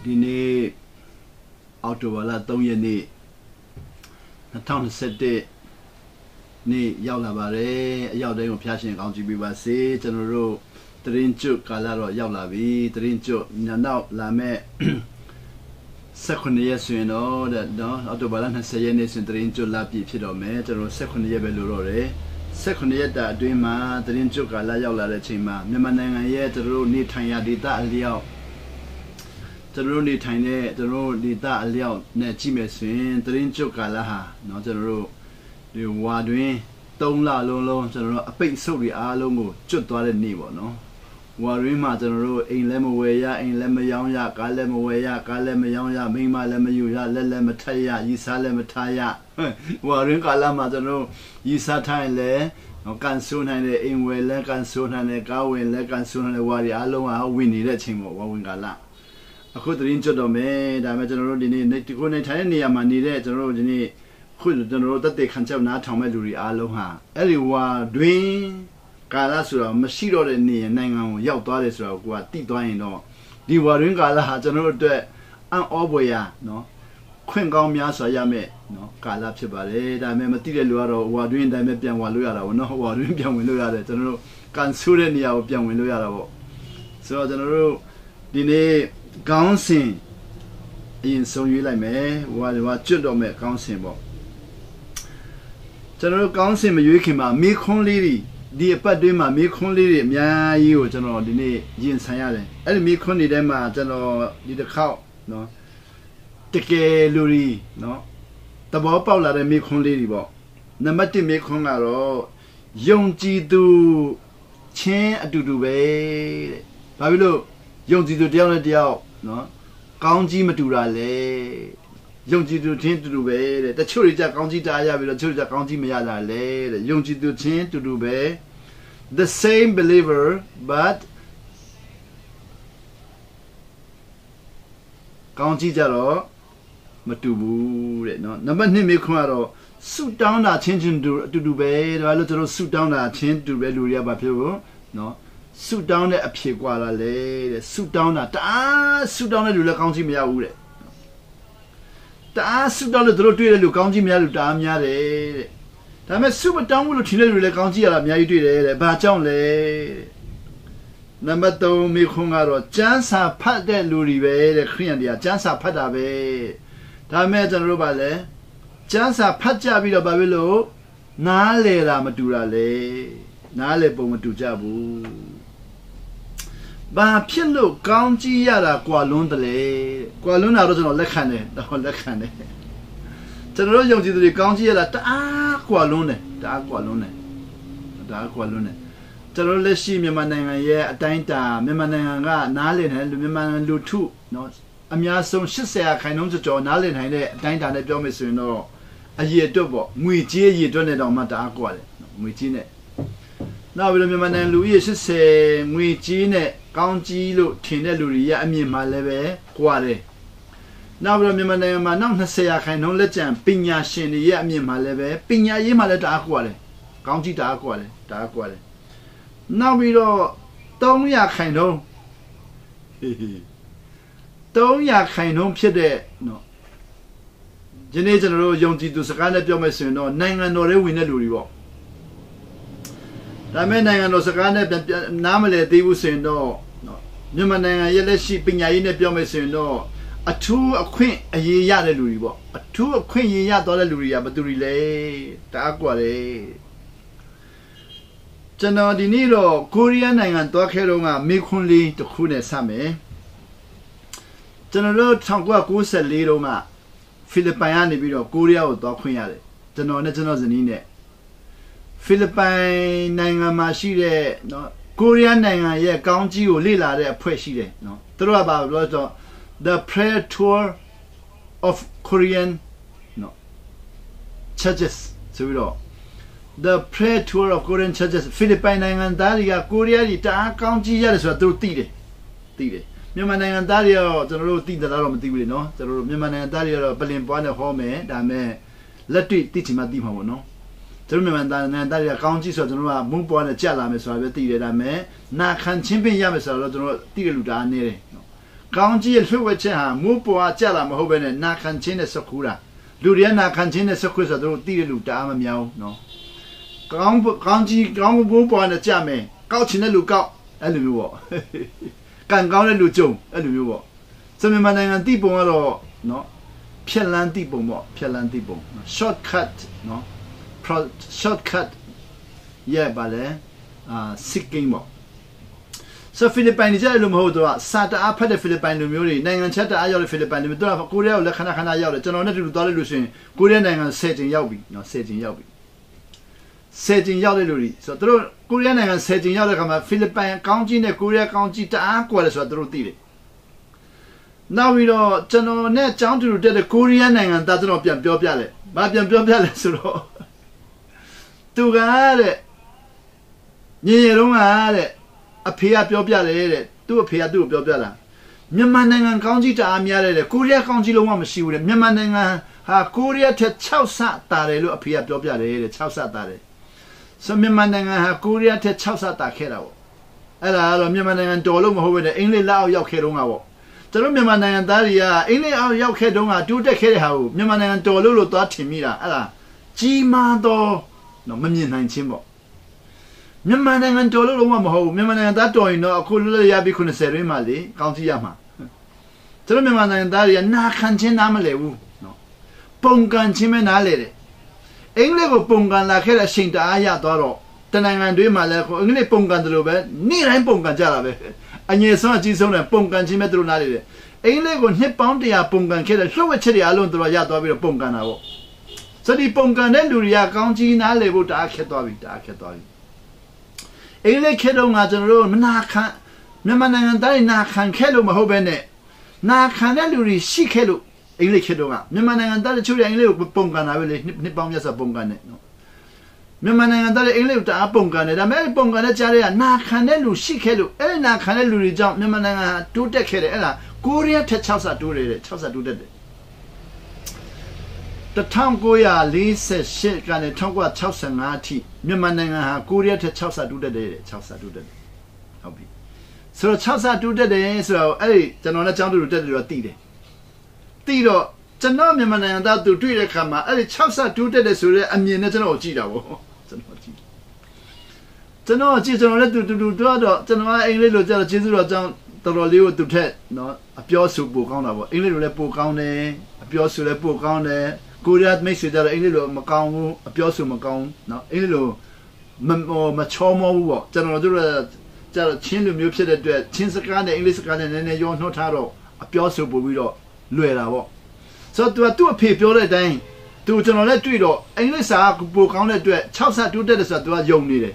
ဒီနေ့အောက်တိုဘာလ3ရက်နေ့2021နေ့ရောက်လာပါတယ်အရောက်တိုင်းကိုဖျားရှင်ကောင်းချီးပေးပါစေကျွန်တော်တို့တရင်ကျွတ်ကာလတော့ရောက်လာပြီတရင်ကျွတ်ညနောက်လာမဲ့18ရက်ဆိုရင်တော့နော်အောက်တိုဘာလ20ရက်နေ့ဆိုရင်တရင်ကျွတ်လာပြီဖြစ်တော့မယ်ကျွန်တော်18ရက်ပဲလို့တော့တယ်18ရက်တာအတွင်းမှာတရင်ကျွတ်ကာလရောက်လာတဲ့အချိန်မှာမြန်မာနိုင်ငံရဲ့ကျွန်တော်တို့နေထိုင်ရာဒေသအလျောက်ကျွန်တော်တို့နေထိုင်တဲ့ကျွန်တော်တို့ဒေသအလျောက်နဲ့ကြည့်မယ်ဆိုရင်တရင်ကျွတ်ကာလဟာเนาะကျွန်တော်တို့ဒီဝါတွင်3လလုံးကျွန်တော်တို့အပိတ်ဆုပ်တွေအားလုံးကိုကျွတ်သွားတဲ့နေ့ပေါ့နော်ဝါတွင်မှာကျွန်တော်တို့အိမ်လည်းမဝယ်ရအိမ်လည်းမရောင်းရကားလည်းမဝယ်ရကားလည်းမရောင်းရမိန်းမလည်းမယူရလက်လည်းမထက်ရရီစားလည်းမထားရဝါတွင်ကာလမှာကျွန်တော်တို့ရီစားထိုင်လည်းကန်ဆိုးနိုင်တဲ့အိမ်ဝယ်လည်းကန်ဆိုးနိုင်တဲ့ကားဝယ်လည်းကန်ဆိုးနိုင်တဲ့ဝါတွေအားလုံးကဝင်နေတဲ့အချိန်ပေါ့ဝါဝင်ကာလအခုတရင်ကျွတ်တော့မယ်ဒါပေမဲ့ကျွန်တော်တို့ဒီနေ့ဒီကိုနေထိုင်တဲ့နေရာမှာနေတဲ့ကျွန်တော်တို့ဒီနေ့ခုကျွန်တော်တို့တက်တဲ့ခံချက်နားထောင်မဲ့လူတွေအားလုံးဟာအဲ့ဒီဝါတွင်ကာလဆိုတော့မရှိတော့တဲ့နေနိုင်ငံကိုရောက်သွားတယ်ဆိုတော့ကိုကတိသွားရင်တော့ဒီဝါတွင်ကာလဟာကျွန်တော်တို့အတွက်အံ့ဩဖွယ်ရာနော်ခွင့်ကောင်းများစွာရမယ်နော်ကာလဖြစ်ပါတယ်ဒါပေမဲ့မသိတဲ့လူကတော့ဝါတွင်အတိုင်းပဲပြန်ဝင်လို့ရတာပေါ့နော်ဝါတွင်ပြန်ဝင်လို့ရတယ်ကျွန်တော်တို့ကန်ဆူတဲ့နေရာကိုပြန်ဝင်လို့ရတာပေါ့ဆိုတော့ကျွန်တော်တို့ဒီနေ့ကောင်းစင်အရင်ဆုံးရွေးလိုက်မယ်ဝါကျွတ်တော့မယ်ကောင်းစင်ပေါ့ကျွန်တော်တို့ကောင်းစင်မရွေးခင်မှာမေခွန်းလေးတွေဒီအပတ်တွင်းမှာမေခွန်းလေးတွေအများကြီးကိုကျွန်တော်ဒီနေ့ရင်ဆိုင်ရတယ်အဲ့ဒီမေခွန်းတွေထဲမှာကျွန်တော်ဒီတစ်ခေါက်နော်တကယ်လူကြီးနော်သဘောပေါက်လာတဲ့မေခွန်းလေးတွေပေါ့နံပါတ်1မေခွန်းကတော့ယုံကြည်သူချင်းအတူတူပဲတဲ့ဘာဖြစ်လို့ယုံကြည်သူတယောက်နဲ့တယောက်နော်ကောင်းကြီးမတူတာလေယုံကြည်သူချင်းတူတူပဲတဲ့တချို့တွေကြကောင်းကြီးတားရပြီးတော့တချို့ကြကောင်းကြီးမရတာလေတဲ့ယုံကြည်သူချင်းတူတူပဲ the same believer but ကောင်းကြီးကြတော့မတူဘူးတဲ့နော်နံပါတ်2မိခွန်းကတော့ဆုတောင်းတာချင်းချင်းတူအတူတူပဲဒါလို့တို့ဆုတောင်းတာချင်းတူပဲလူတွေကဘာဖြစ်လို့နော်ဆုတောင်းတဲ့အဖြစ်กว่าလာလေတဲ့ဆုတောင်းတာတအားဆုတောင်းတဲ့လူလည်းကောင်းကြီးမရဘူးတဲ့တအားဆုတောင်းလို့တို့တွေ့တဲ့လူကောင်းကြီးမရလူတအားများတယ်တဲ့ဒါပေမဲ့ဆုမတောင်းဘူးလို့ထင်တဲ့လူလည်းကောင်းကြီးရတာအများကြီးတွေ့တယ်တဲ့ဘာကြောင့်လဲနံပါတ်3မိခွန်းကတော့ကျမ်းစာဖတ်တဲ့လူတွေပဲတဲ့ခရိယန်တွေကကျမ်းစာဖတ်တာပဲဒါပေမဲ့ကျွန်တော်တို့ဗာလဲကျမ်းစာဖတ်ကြပြီးတော့ဘာဖြစ်လို့နားလေတာမတူတာလေနားလေပုံမတူကြဘူးဘာဖြစ်လို့ကောင်းကြီးရတာကွာလွန်းတယ်လေကွာလွန်းတာတော့ကျွန်တော်လက်ခံတယ်တော့လက်ခံတယ်ကျွန်တော်တို့ယုံကြည်သူတွေကောင်းကြီးရတာတအားကွာလွန်းတယ်တအားကွာလွန်းတယ်တအားကွာလွန်းတယ်ကျွန်တော်လက်ရှိမြန်မာနိုင်ငံရဲ့အတိုင်းတာမြန်မာနိုင်ငံကနားလည်တယ်လူမြန်မာလူထုနော်အများဆုံး80%ကျော်နားလည်နိုင်တဲ့အတိုင်းတာနဲ့ပြောမယ်ဆိုရင်တော့အရေအတွက်ပေါ့ငွေကြေးအရေအတွက်နဲ့တော့မှတအားကွာတယ်ငွေကြေးနဲ့နောက်ပြီးတော့မြန်မာနိုင်ငံလူကြီး80ငွေကြေးနဲ့ကောင်းကြီးလို့ထင်တဲ့လူတွေရဲ့အမြင်မှလည်းပဲကွာတယ်နောက်ပြီးတော့မြန်မာနိုင်ငံမှာနောက်20%လက်ကျန်ပညာရှင်တွေရဲ့အမြင်မှလည်းပဲပညာရေးမှလည်းတအားကွာတယ်ကောင်းကြီးတအားကွာတယ်တအားကွာတယ်နောက်ပြီးတော့3%ဖြစ်တဲ့နော်ဒီနေ့ကျွန်တော်တို့ယုံကြည်သူစကားနဲ့ပြောမယ်ဆိုရင်တော့နိုင်ငံတော်ရဲ့ဝင်တဲ့လူတွေပေါ့ဒါမဲ့နိုင်ငံတော်စကားနဲ့နားမလည်သေးဘူးဆိုရင်တော့မြန်မာနိုင်ငံရဲ့လက်ရှိပညာရေးနဲ့ပြောမယ်ဆိုရင်တော့အထူးအခွင့်အရေးရတဲ့လူတွေပေါ့အထူးအခွင့်အရေးရသွားတဲ့လူတွေကဘယ်သူတွေလဲတအားกว่าတယ်ကျွန်တော်ဒီနေ့တော့ကိုရီးယားနိုင်ငံသွားခဲ့တော့ကမေခွန်းလေးတစ်ခုနဲ့ဆက်မယ်ကျွန်တော်တို့1994တုန်းကဖိလစ်ပိုင်ကနေပြီးတော့ကိုရီးယားကိုသွားခွင့်ရတယ်ကျွန်တော်နဲ့ကျွန်တော်ဇနီးနဲ့ဖိလစ်ပိုင်နိုင်ငံမှာရှိတဲ့နော်ကိုရီးယားနိုင်ငံရဲ့ကောင်းကြီးကိုလေ့လာတဲ့အဖွဲ့ရှိတယ်နော်သူတို့ကဘာလို့ဆိုတော့ the prayer tour of Korean နော် churches ဆိုပြီးတော့ the prayer tour of Korean churches ဖိလစ်ပိုင်နိုင်ငံသားတွေကကိုရီးယားကြီးတအားကောင်းကြီးရတယ်ဆိုတော့သူတို့သိတယ်မြန်မာနိုင်ငံသားတွေရောကျွန်တော်တို့သိတယ်လားတော့မသိဘူးလေနော်ကျွန်တော်တို့မြန်မာနိုင်ငံသားတွေရောပလင်ပွားနဲ့ဟောမယ်ဒါမဲ့လက်တွေ့သိချင်မှသိမှာပေါ့နော်ကျွန်တော်မြန်မာနိုင်ငံသားတွေကကောင်းကြီးဆိုတော့ကျွန်တော်တို့ကမုန်းပွားနဲ့ကြက်လာမယ်ဆိုတာပဲသိတယ်ဒါမဲ့နာခံချင်းပင်ရမယ်ဆိုတော့ကျွန်တော်တို့သိတဲ့လူတအားနေတယ်နော် ကောင်းကြီးရဲ့လှုပ်ဝက်ချက်ဟာမိုးပေါ်ကြလာမဟုတ်ပဲနဲ့နာခံချင်းနဲ့စက်ခူးတာလူတွေကနာခံချင်းနဲ့စက်ခူးဆိုတော့သိတဲ့လူတအားမများဘူးနော်ကောင်းကြီးကောင်းမိုးပေါ်နဲ့ကြမယ်ကောက်ချင်တဲ့လူကောက်အဲ့လိုမျိုးပေါ့ကန်ကောင်းတဲ့လူကြုံအဲ့လိုမျိုးပေါ့စမြန်မာနိုင်ငံတိပုံကတော့နော်ဖြက်လန်းတိပုံပေါ့ဖြက်လန်းတိပုံ shortcut နော် shortcut ရဲ့ပါလေseeking ပေါ့ဆိုဖိလစ်ပိုင်ကြတယ်လို့မဟုတ်တော့စာတအားဖတ်တဲ့ဖိလစ်ပိုင်လူမျိုးတွေနိုင်ငံချက်တအားရောက်တဲ့ဖိလစ်ပိုင်လူမျိုးတို့ကကိုရီးယားကိုလက်ခဏခဏရောက်တယ်ကျွန်တော်နဲ့တူတူသွားလိုက်လို့ရှိရင်ကိုရီးယားနိုင်ငံ10ကျင်ရောက်ပြီနော်10ကျင်ရောက်ပြီ10ကျင်ရောက်တဲ့လူတွေဆိုတော့တို့ကိုရီးယားနိုင်ငံ10ကျင်ရောက်တဲ့ခါမှာဖိလစ်ပိုင်ကောင်းကြီးနဲ့ကိုရီးယားကောင်းကြီးတအားကွာတယ်ဆိုတော့တို့သိတယ်နောက်ပြီးတော့ကျွန်တော်နဲ့ចောင်းတူတူတက်တဲ့ကိုရီးယားနိုင်ငံသားကျွန်တော်ပြန်ပြောပြတယ်။ဘာပြန်ပြောပြလဲဆိုတော့သူကတဲ့ညင်ရုံးကတဲ့အဖေကပြောပြတယ်တဲ့သူ့အဖေကသူ့ကိုပြောပြတာမြန်မာနိုင်ငံကောင်းကြီးတအားများတယ်တဲ့ကိုရီးယားကောင်းကြီးလုံးဝမရှိဘူးတဲ့မြန်မာနိုင်ငံဟာကိုရီးယားထက်6ဆတာတယ်လို့အဖေကပြောပြတယ်တဲ့6ဆတာတယ်ဆိုမြန်မာနိုင်ငံဟာကိုရီးယားထက်6ဆတာခဲ့တာပေါ့အဲ့ဒါကတော့မြန်မာနိုင်ငံတော်လို့မဟုတ်ဘဲနဲ့အင်္ဂလိပ်လက်အောက်ရောက်ခဲ့တော့ကပေါ့ကျွန်တော်မြန်မာနိုင်ငံသားတွေကအင်္ဂလိပ်အောက်ရောက်ခဲ့တော့ကတိုးတက်ခဲ့တဲ့ဟာကိုမြန်မာနိုင်ငံတော်လို့သွားထင်မိတာအဲ့ဒါကြီးမားတော့မမြင်နိုင်ခြင်းပေါ့မြန်မာနိုင်ငံတော်လို့လုံးဝမဟုတ်ဘူးမြန်မာနိုင်ငံသားတော်ရင်တော့အခုလွတ်လပ်ရပြီ90ရင်းမှလေကောင်းကြည့်ရမှာကျွန်တော်မြန်မာနိုင်ငံသားတွေကနာခံခြင်းနားမလဲဘူးနော်ပုံကန်ခြင်းပဲနားလဲတယ်အင်္ဂလိပ်ကိုပုံကန်လာခဲ့တဲ့အချိန်တအားရသွားတော့တနိုင်ငံတွေမှာလည်းအင်္ဂလိပ်ပုံကန်တယ်လို့ပဲနေ့တိုင်းပုံကန်ကြတာပဲအငြိဆုံးအကြီးဆုံးနဲ့ပုံကန်ခြင်းပဲသူတို့နားလေတယ်အင်္ဂလိပ်ကိုနှစ်ပေါင်း100ပုံကန်ခဲ့တဲ့လှုပ်ဝက်ချက်တွေအလုံးသူတို့ရသွားပြီးတော့ပုံကန်တာပေါ့စဒီပုံကန်တဲ့လူတွေကကောင်းကြီးနားလေဖို့တအားခက်သွားပြီတအားခက်သွားပြီအင်္ဂလိပ်ခေတ်တော့ငါကျွန်တော်တို့မနာခံမြန်မာနိုင်ငံသားတွေနာခံခဲ့လို့မဟုတ်ပဲနဲ့နာခံတဲ့လူတွေရှိခဲ့လို့အင်္ဂလိပ်ခေတ်တော့ကမြန်မာနိုင်ငံသားတွေချို့တဲ့အင်္ဂလိပ်ကိုပုံကန်တာပဲလေနှစ်ပေါင်းမြတ်စွာပုံကန်တယ်နော်မြန်မာနိုင်ငံသားတွေအင်္ဂလိပ်ကိုတအားပုံကန်တယ်ဒါပေမဲ့ပုံကန်တဲ့ကြားတွေကနာခံတဲ့လူရှိခဲ့လို့အဲ့ဒီနာခံတဲ့လူတွေကြောင့်မြန်မာနိုင်ငံတိုးတက်ခဲ့တယ်အဲ့ဒါကိုရီးယားထက်6ဆတိုးတယ်တဲ့6ဆတိုးတက်တယ်1948ကနေ1965အထိမြန်မာနိုင်ငံဟာကိုရီးယားထက်6ဆတိုးတက်တယ်6ဆတိုးတက်တယ်ဟုတ်ပြီဆိုတော့6ဆတိုးတက်တယ်ဆိုတော့အဲ့ဒီကျွန်တော်လည်းចောင်းတူတူတက်တယ်တော့သိတယ်သိတော့ကျွန်တော်မြန်မာနိုင်ငံသားသူတွေ့တဲ့အခါမှာအဲ့ဒီ6ဆတိုးတက်တယ်ဆိုတဲ့အမြင်နဲ့ကျွန်တော်ကြည့်တာပေါ့ကျွန်တော်ကြည့်ကျွန်တော်လည်းတူတော့ကျွန်တော်အင်္ဂလိပ်လိုကြတော့ကျေးဇူးတော်ကြောင့်တော်တော်လေးကိုသူထက်နော်အပြောဆိုပိုကောင်းတာပေါ့အင်္ဂလိပ်လိုလည်းပိုကောင်းတယ်အပြောဆိုလည်းပိုကောင်းတယ်ကိုရီးယားမိတ်ဆွေကြတော့အင်္ဂလိပ်လိုမကောင်းဘူးအပြောဆိုမကောင်းနော်အင်္ဂလိပ်လိုမချောမောဘူးပေါ့ကျွန်တော်တို့ကျတော့ချင်းလူမျိုးဖြစ်တဲ့အတွက်ချင်းစကားနဲ့အင်္ဂလိပ်စကားနဲ့နည်းနည်းရောနှောထားတော့အပြောဆိုပို့ပြီးတော့လွယ်တာပေါ့ဆိုတော့သူအဖေပြောတဲ့အတိုင်းသူကျွန်တော်လည်းတွေ့တော့အင်္ဂလိပ်စာပိုကောင်းတဲ့အတွက်6ဆတိုးတက်တယ်ဆိုတော့သူကယုံနေတယ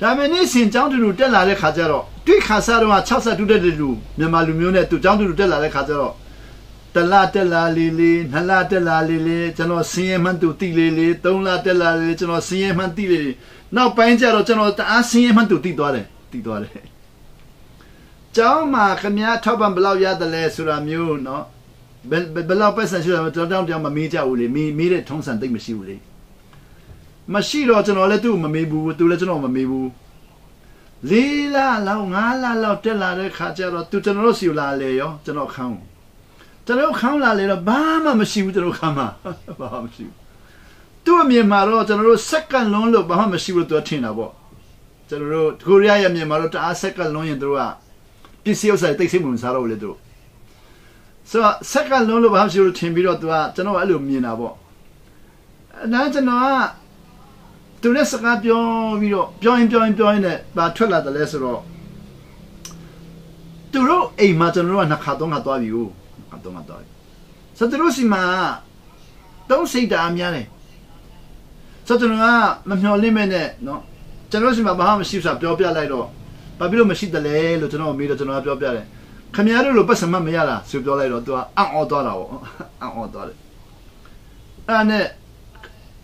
်ဒါပေမဲ့နေ့စဉ်ကျောင်းတူတက်လာတဲ့ခါကျတော့တွေ့ခါစားတော့6ဆတိုးတက်တဲ့လူမြန်မာလူမျိုးနဲ့သူကျောင်းတူတက်လာတဲ့ခါကျတော့တလတက်လာလေးနှစ်လတက်လာလေးကျွန်တော်စင်းရဲမှန်းသူတိလေး3လတက်လာလေးကျွန်တော်စင်းရဲမှန်းတိလေးနောက်ပိုင်းကျတော့ကျွန်တော်တအားစင်းရဲမှန်းသူတိသွားတယ်ကျောင်းမှာခမည်းထောက်ပံ့ဘယ်လောက်ရတယ်လဲဆိုတာမျိုးเนาะဘယ်လောက်ပတ်စံရှိတယ်ကျွန်တော်တောင်းမမေးကြဘူးလေမေးတဲ့ထုံးစံသိမ့်မရှိဘူးလေမရှိတော့ကျွန်တော်လည်းသူ့မမေးဘူးသူလည်းကျွန်တော်မမေးဘူး4လလောက်5လလောက်တက်လာတဲ့ခါကျတော့သူကျွန်တော်တို့စီလာလေရောကျွန်တော်ခေါင်းလာလေတော့ဘာမှမရှိဘူးကျွန်တော်ခမ်းမှာဘာမှမရှိဘူးသူ့အမြင်မှာတော့ကျွန်တော်တို့စက္ကန့်လုံးလို့ဘာမှမရှိဘူးလို့သူထင်တာပေါ့ကျွန်တော်တို့ကိုရီးယားရဲ့အမြင်မှာတော့တအားစက္ကန့်လုံးရင်သူတို့ကပစ္စည်းဥစ္စာတိတ်ဆိတ်မှုစားတော့လေသူဆိုတော့စက္ကန့်လုံးလို့ဘာမှမရှိဘူးထင်ပြီးတော့သူကကျွန်တော်အဲ့လိုမြင်တာပေါ့အဲ့ဒါကျွန်တော်ကသူနဲ့စကားပြောပြီးတော့ပြောရင်နဲ့ဘာထွက်လာတယ်လဲဆိုတော့သူတို့အိမ်မှာကျွန်တော်တို့ကနှစ်ခါသုံးခါသွားပြီဆိုတော့သူတို့စီမှာတုံးစိတ်ဓာတ်များတယ်ဆိုတော့ကျွန်တော်ကမမျှော်လင့်မဲ့နဲ့နော်ကျွန်တော်စီမှာဘာမှမရှိဘူးဆိုတာပြောပြလိုက်တော့ဘာဖြစ်လို့မရှိတယ်လဲလို့ကျွန်တော်မေးတော့ကျွန်တော်ကပြောပြတယ်ခင်ဗျားတို့လိုပတ်စံမမရတာဆိုပြောလိုက်တော့သူကအံ့ဩသွားတာပေါ့အံ့ဩသွားတယ်အဲ့နဲ့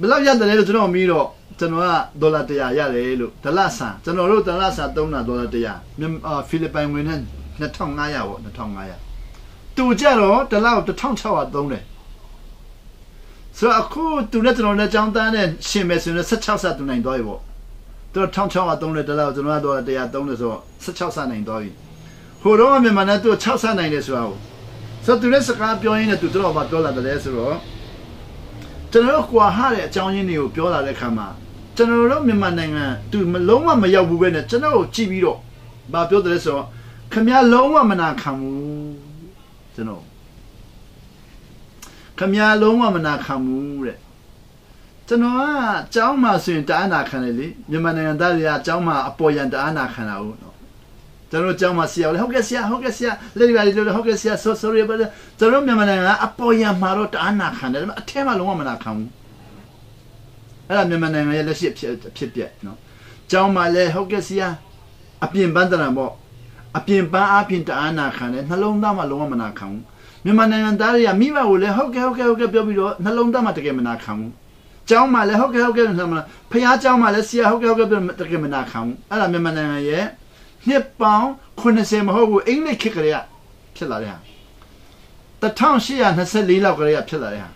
ဘယ်လောက်ရတယ်လဲလို့ကျွန်တော်မေးတော့ကျွန်တော်ကဒေါ်လာ100ရတယ်လို့ဒလဆန်ကျွန်တော်တို့ဒလဆန်3ဒေါ်လာ100ဖိလစ်ပိုင်ဝင်နဲ့2500ပေါ့2500သူကြတော့တလောက်1600သုံးတယ်ဆိုတော့အခုသူနဲ့ကျွန်တော်နဲ့ចောင်းသားနဲ့ရှင်မယ်ဆိုရင်16ဆတူနိုင်သွားပြီပေါ့သူ1600သုံးတယ်တလောက်ကျွန်တော်ကဒေါ်လာ100သုံးတယ်ဆိုတော့16ဆနိုင်သွားပြီဟ ဟိုတော့မြန်မာနဲ့သူ6ဆနိုင်တယ်ဆိုတော့ဆိုသူလည်းစကားပြောရင်းနဲ့သူတို့ဘာပြောလာတယ်ဆိုတော့ကျွန်တော်ကွာဟာတဲ့အကြောင်းရင်းတွေကိုပြောလာတဲ့ခါမှာကျွန်တော်တို့မြန်မာနိုင်ငံသူလုံးဝမရောက်ဘူးပဲနဲ့ကျွန်တော်ကိုကြည့်ပြီးတော့ဘာပြောတယ်ဆိုတော့ခမရလုံးဝမနာခံဘူးကျွန်တော်ခမရလုံးဝမနာခံဘူးတဲ့ကျွန်တော်ကကျောင်းမှာဆိုရင်တအားနာခံတယ်လေမြန်မာနိုင်ငံသားတွေကကျောင်းမှာအပေါ်ရန်တအားနာခံတာဟုတ်နော်ကျွန်တော်ကျောင်းမှာဆရာဟုတ်ကဲ့ဆရာလက်ရည်လို့ဟုတ်ကဲ့ဆရာ sorry ပါကျွန်တော်မြန်မာနိုင်ငံကအပေါ်ရန်မှာတော့တအားနာခံတယ်ဒါပေမဲ့အထက်မှာလုံးဝမနာခံဘူးအဲ့ဒါမြန်မာနိုင်ငံရဲ့လက်ရှိဖြစ်ပြနော်ကျောင်းမှာလည်းဟုတ်ကဲ့ဆရာအပြင်ပန်းတရံပေါ့အပြင်ပန်းအပြင်တအားနာခံတယ်နှလုံးသားမှာလုံးဝမနာခံဘူးမြန်မာနိုင်ငံသားတွေကမိဘကိုလည်းဟုတ်ကဲ့ပြောပြီးတော့နှလုံးသားမှာတကယ်မနာခံဘူးကျောင်းမှာလည်းဟုတ်ကဲ့ဖះကျောင်းမှာလည်းဆရာဟုတ်ကဲ့တကယ်မနာခံဘူးအဲ့ဒါမြန်မာနိုင်ငံရဲ့နှစ်ပေါင်း80မဟုတ်ဘူးအင်္ဂလိပ်ခေတ်ကလေးကဖြစ်လာတဲ့ဟာ1824လောက်ကလေးကဖြစ်လာတဲ့ဟာ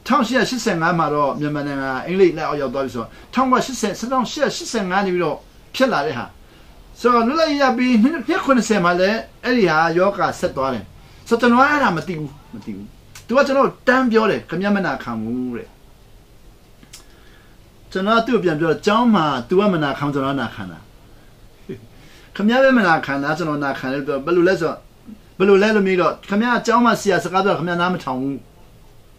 1885မှာတော့မြန်မာနိုင်ငံအင်္ဂလိပ်လက်အောက်ရောက်သွားပြီဆိုတော့1885နေပြီးတော့ဖြစ်လာတဲ့ဟာဆိုတော့လူလိုက်ရပြီးနှစ်80မှာလည်းအဲ့ဒီဟာယောဂဆက်သွားတယ်ဆိုတော့ကျွန်တော်အဲ့ဒါမသိဘူးသူကကျွန်တော်တန်းပြောတယ်ခမမနာခံဘူးတဲ့ကျွန်တော်သူ့ပြန်ပြောကျောင်းမှာ तू ကမနာခံကျွန်တော်နာခံတာခမပဲမနာခံတာကျွန်တော်နာခံတယ်ဘယ်လိုလဲဆိုဘယ်လိုလဲလို့မေးတော့ခမကျောင်းမှာဆရာစကားပြောခမနားမထောင်ဘူး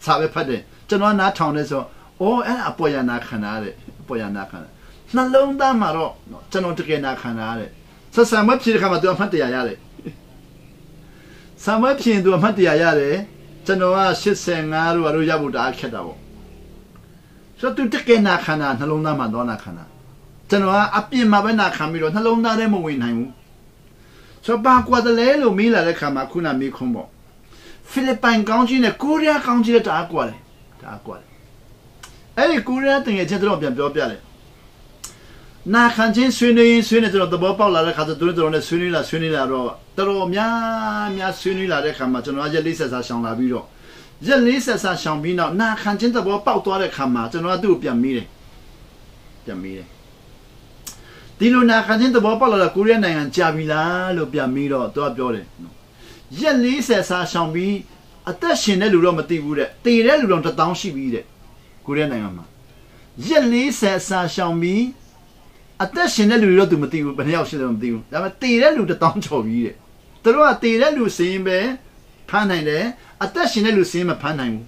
စာပဲဖတ်တယ်ကျွန်တော်နားထောင်တယ်ဆိုအော်အဲ့ဒါအပေါ်ရနာခံတာတဲ့အပေါ်ရနာခံတာနှလုံးသားမှာတော့ကျွန်တော်တကယ်နာခံတာတဲ့ဆက်ဆံမဖြစ်တဲ့ခါမှာ तू အမှတ်တရရတယ်ဆံမဖြစ် तू အမှတ်တရရတယ်ကျွန်တော်က85တို့ရဖို့တအားခက်တာပေါ့ဆိုတော့သူတကယ်နာခံတာနှလုံးသားမှာတော့နာခံတာကျွန်တော်ကအပြင်မှာပဲနာခံပြီးတော့နှလုံးသားထဲမဝင်နိုင်ဘူးဆိုတော့ဘာကွာတယ်လဲလို့မေးလာတဲ့ခါမှာခုနမေးခွန်းပေါ့ဖိလစ်ပိုင်ကောင်းကြီးနဲ့ကိုရီးယားကောင်းကြီးနဲ့တအားကွာတယ်အဲ့ဒီကိုရီးယားတင်ငယ်ချင်းတို့ပြန်ပြောပြတယ်နာခံချင်းဆွေးနွေးကျွန်တော်သဘောပေါက်လာတဲ့ခါကျတို့နဲ့ဆွေးနွေးလာတော့တော်တော်များဆွေးနွေးလာတဲ့ခါမှာကျွန်တော်ကရက်လေးဆက်စားရှောင်လာပြီးတော့ရက်လေးဆက်စားရှောင်ပြီးတော့နာခံချင်းသဘောပေါက်သွားတဲ့ခါမှာကျွန်တော်ကသူ့ကိုပြန်မေးတယ်ဒီလိုနာခံချင်းသဘောပေါက်လာတဲ့ကိုရီးယားနိုင်ငံကြာပြီလားလို့ပြန်မေးတော့သူကပြောတယ်ရက်လေးဆက်စားရှောင်ပြီးအသက်ရှင်တဲ့လူတော့မသိဘူးတဲ့တည်တဲ့လူတော့1000ရှိပြီတဲ့ကိုရီးယားနိုင်ငံမှာရက်လေးဆက်စားရှောင်ပြီးအသက်ရှင်တဲ့လူတော့သူမသိဘူးဘယ်နှယောက်ရှိတယ်မသိဘူးဒါပေမဲ့တည်တဲ့လူ1000ကျော်ပြီတဲ့သူတို့ကတည်တဲ့လူစင်းပဲဖမ်းနိုင်တယ်အသက်ရှင်တဲ့လူစင်းမဖမ်းနိုင်ဘူး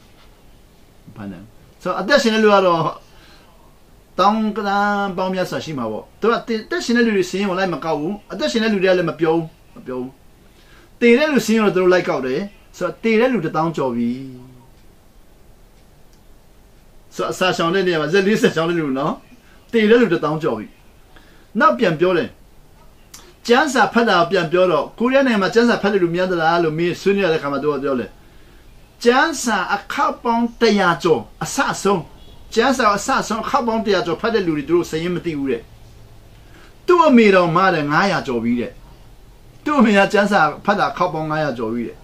ဆိုအသက်ရှင်တဲ့လူကတော့တောင်းကရာပေါင်းများစွာရှိမှာပေါ့သူကအသက်ရှင်တဲ့လူတွေစင်းကိုလိုက်မကောက်ဘူးအသက်ရှင်တဲ့လူတွေကလည်းမပြောဘူးတည်တဲ့လူစင်းကိုသူတို့လိုက်ကောက်တယ်ဆိုတော့တည်တဲ့လူ1000ကျော်ပြီဆိုအစာရှောင်တဲ့နေရာမှာဇက်လေးဆက်ရှောင်တဲ့လူနော်တည်တဲ့လူ1000ကျော်ပြီနောက်ပြန်ပြောတယ်ကျန်းစာဖတ်တာပြန်ပြောတော့ကိုရီးယားနိုင်ငံမှာကျန်းစာဖတ်တဲ့လူများသလားလို့မေးဆွေးနွေးရတဲ့ခါမှာသူကပြောတယ်ကျန်းစာအခါပေါင်း100ကျော်အဆဆုံးကျန်းစာအဆဆုံးအခါပေါင်း100ကျော်ဖတ်တဲ့လူတွေသူတို့စရင်မသိဘူးတဲ့သူ့အမေတော်မားတယ်900ကျော်ပြီတဲ့သူ့အမေကကျန်းစာဖတ်တာအခါပေါင်း900ကျော်ပြီတဲ့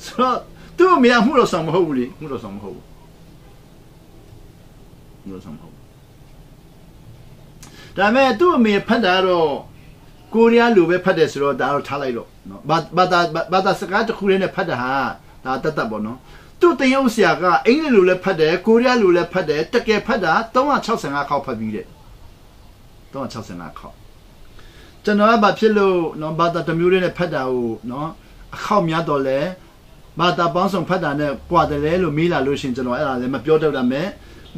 ဆိုတော့သူ့အမေကမှုတော်ဆောင်မဟုတ်ဘူးလေမှုတော်ဆောင်မဟုတ်ဘူးဒါမဲ့သူ့အမေဖတ်တာတော့ကိုရီးယားလူပဲဖတ်တယ်ဆိုတော့ဒါတော့ထားလိုက်တော့နော်ဘာသာစကားတစ်ခုလေးနဲ့ဖတ်တာဟာဒါတတ်ပေါ့နော်သူ့တင်ရုပ်ဆရာကအင်္ဂလိပ်လူလည်းဖတ်တယ်ကိုရီးယားလူလည်းဖတ်တယ်တကယ်ဖတ်တာ365ခေါက်ဖတ်ပြီးတဲ့365ခေါက်ကျွန်တော်ကဘာဖြစ်လို့နော်ဘာသာတစ်မျိုးလေးနဲ့ဖတ်တာကိုနော်အခေါက်များတော့လဲဘာသာပေါင်းစုံဖတ်တာနဲ့ပွာတယ်လဲလို့မေးလာလို့ရှင်ကျွန်တော်အဲ့ဒါလည်းမပြောတတ်တာမဲ့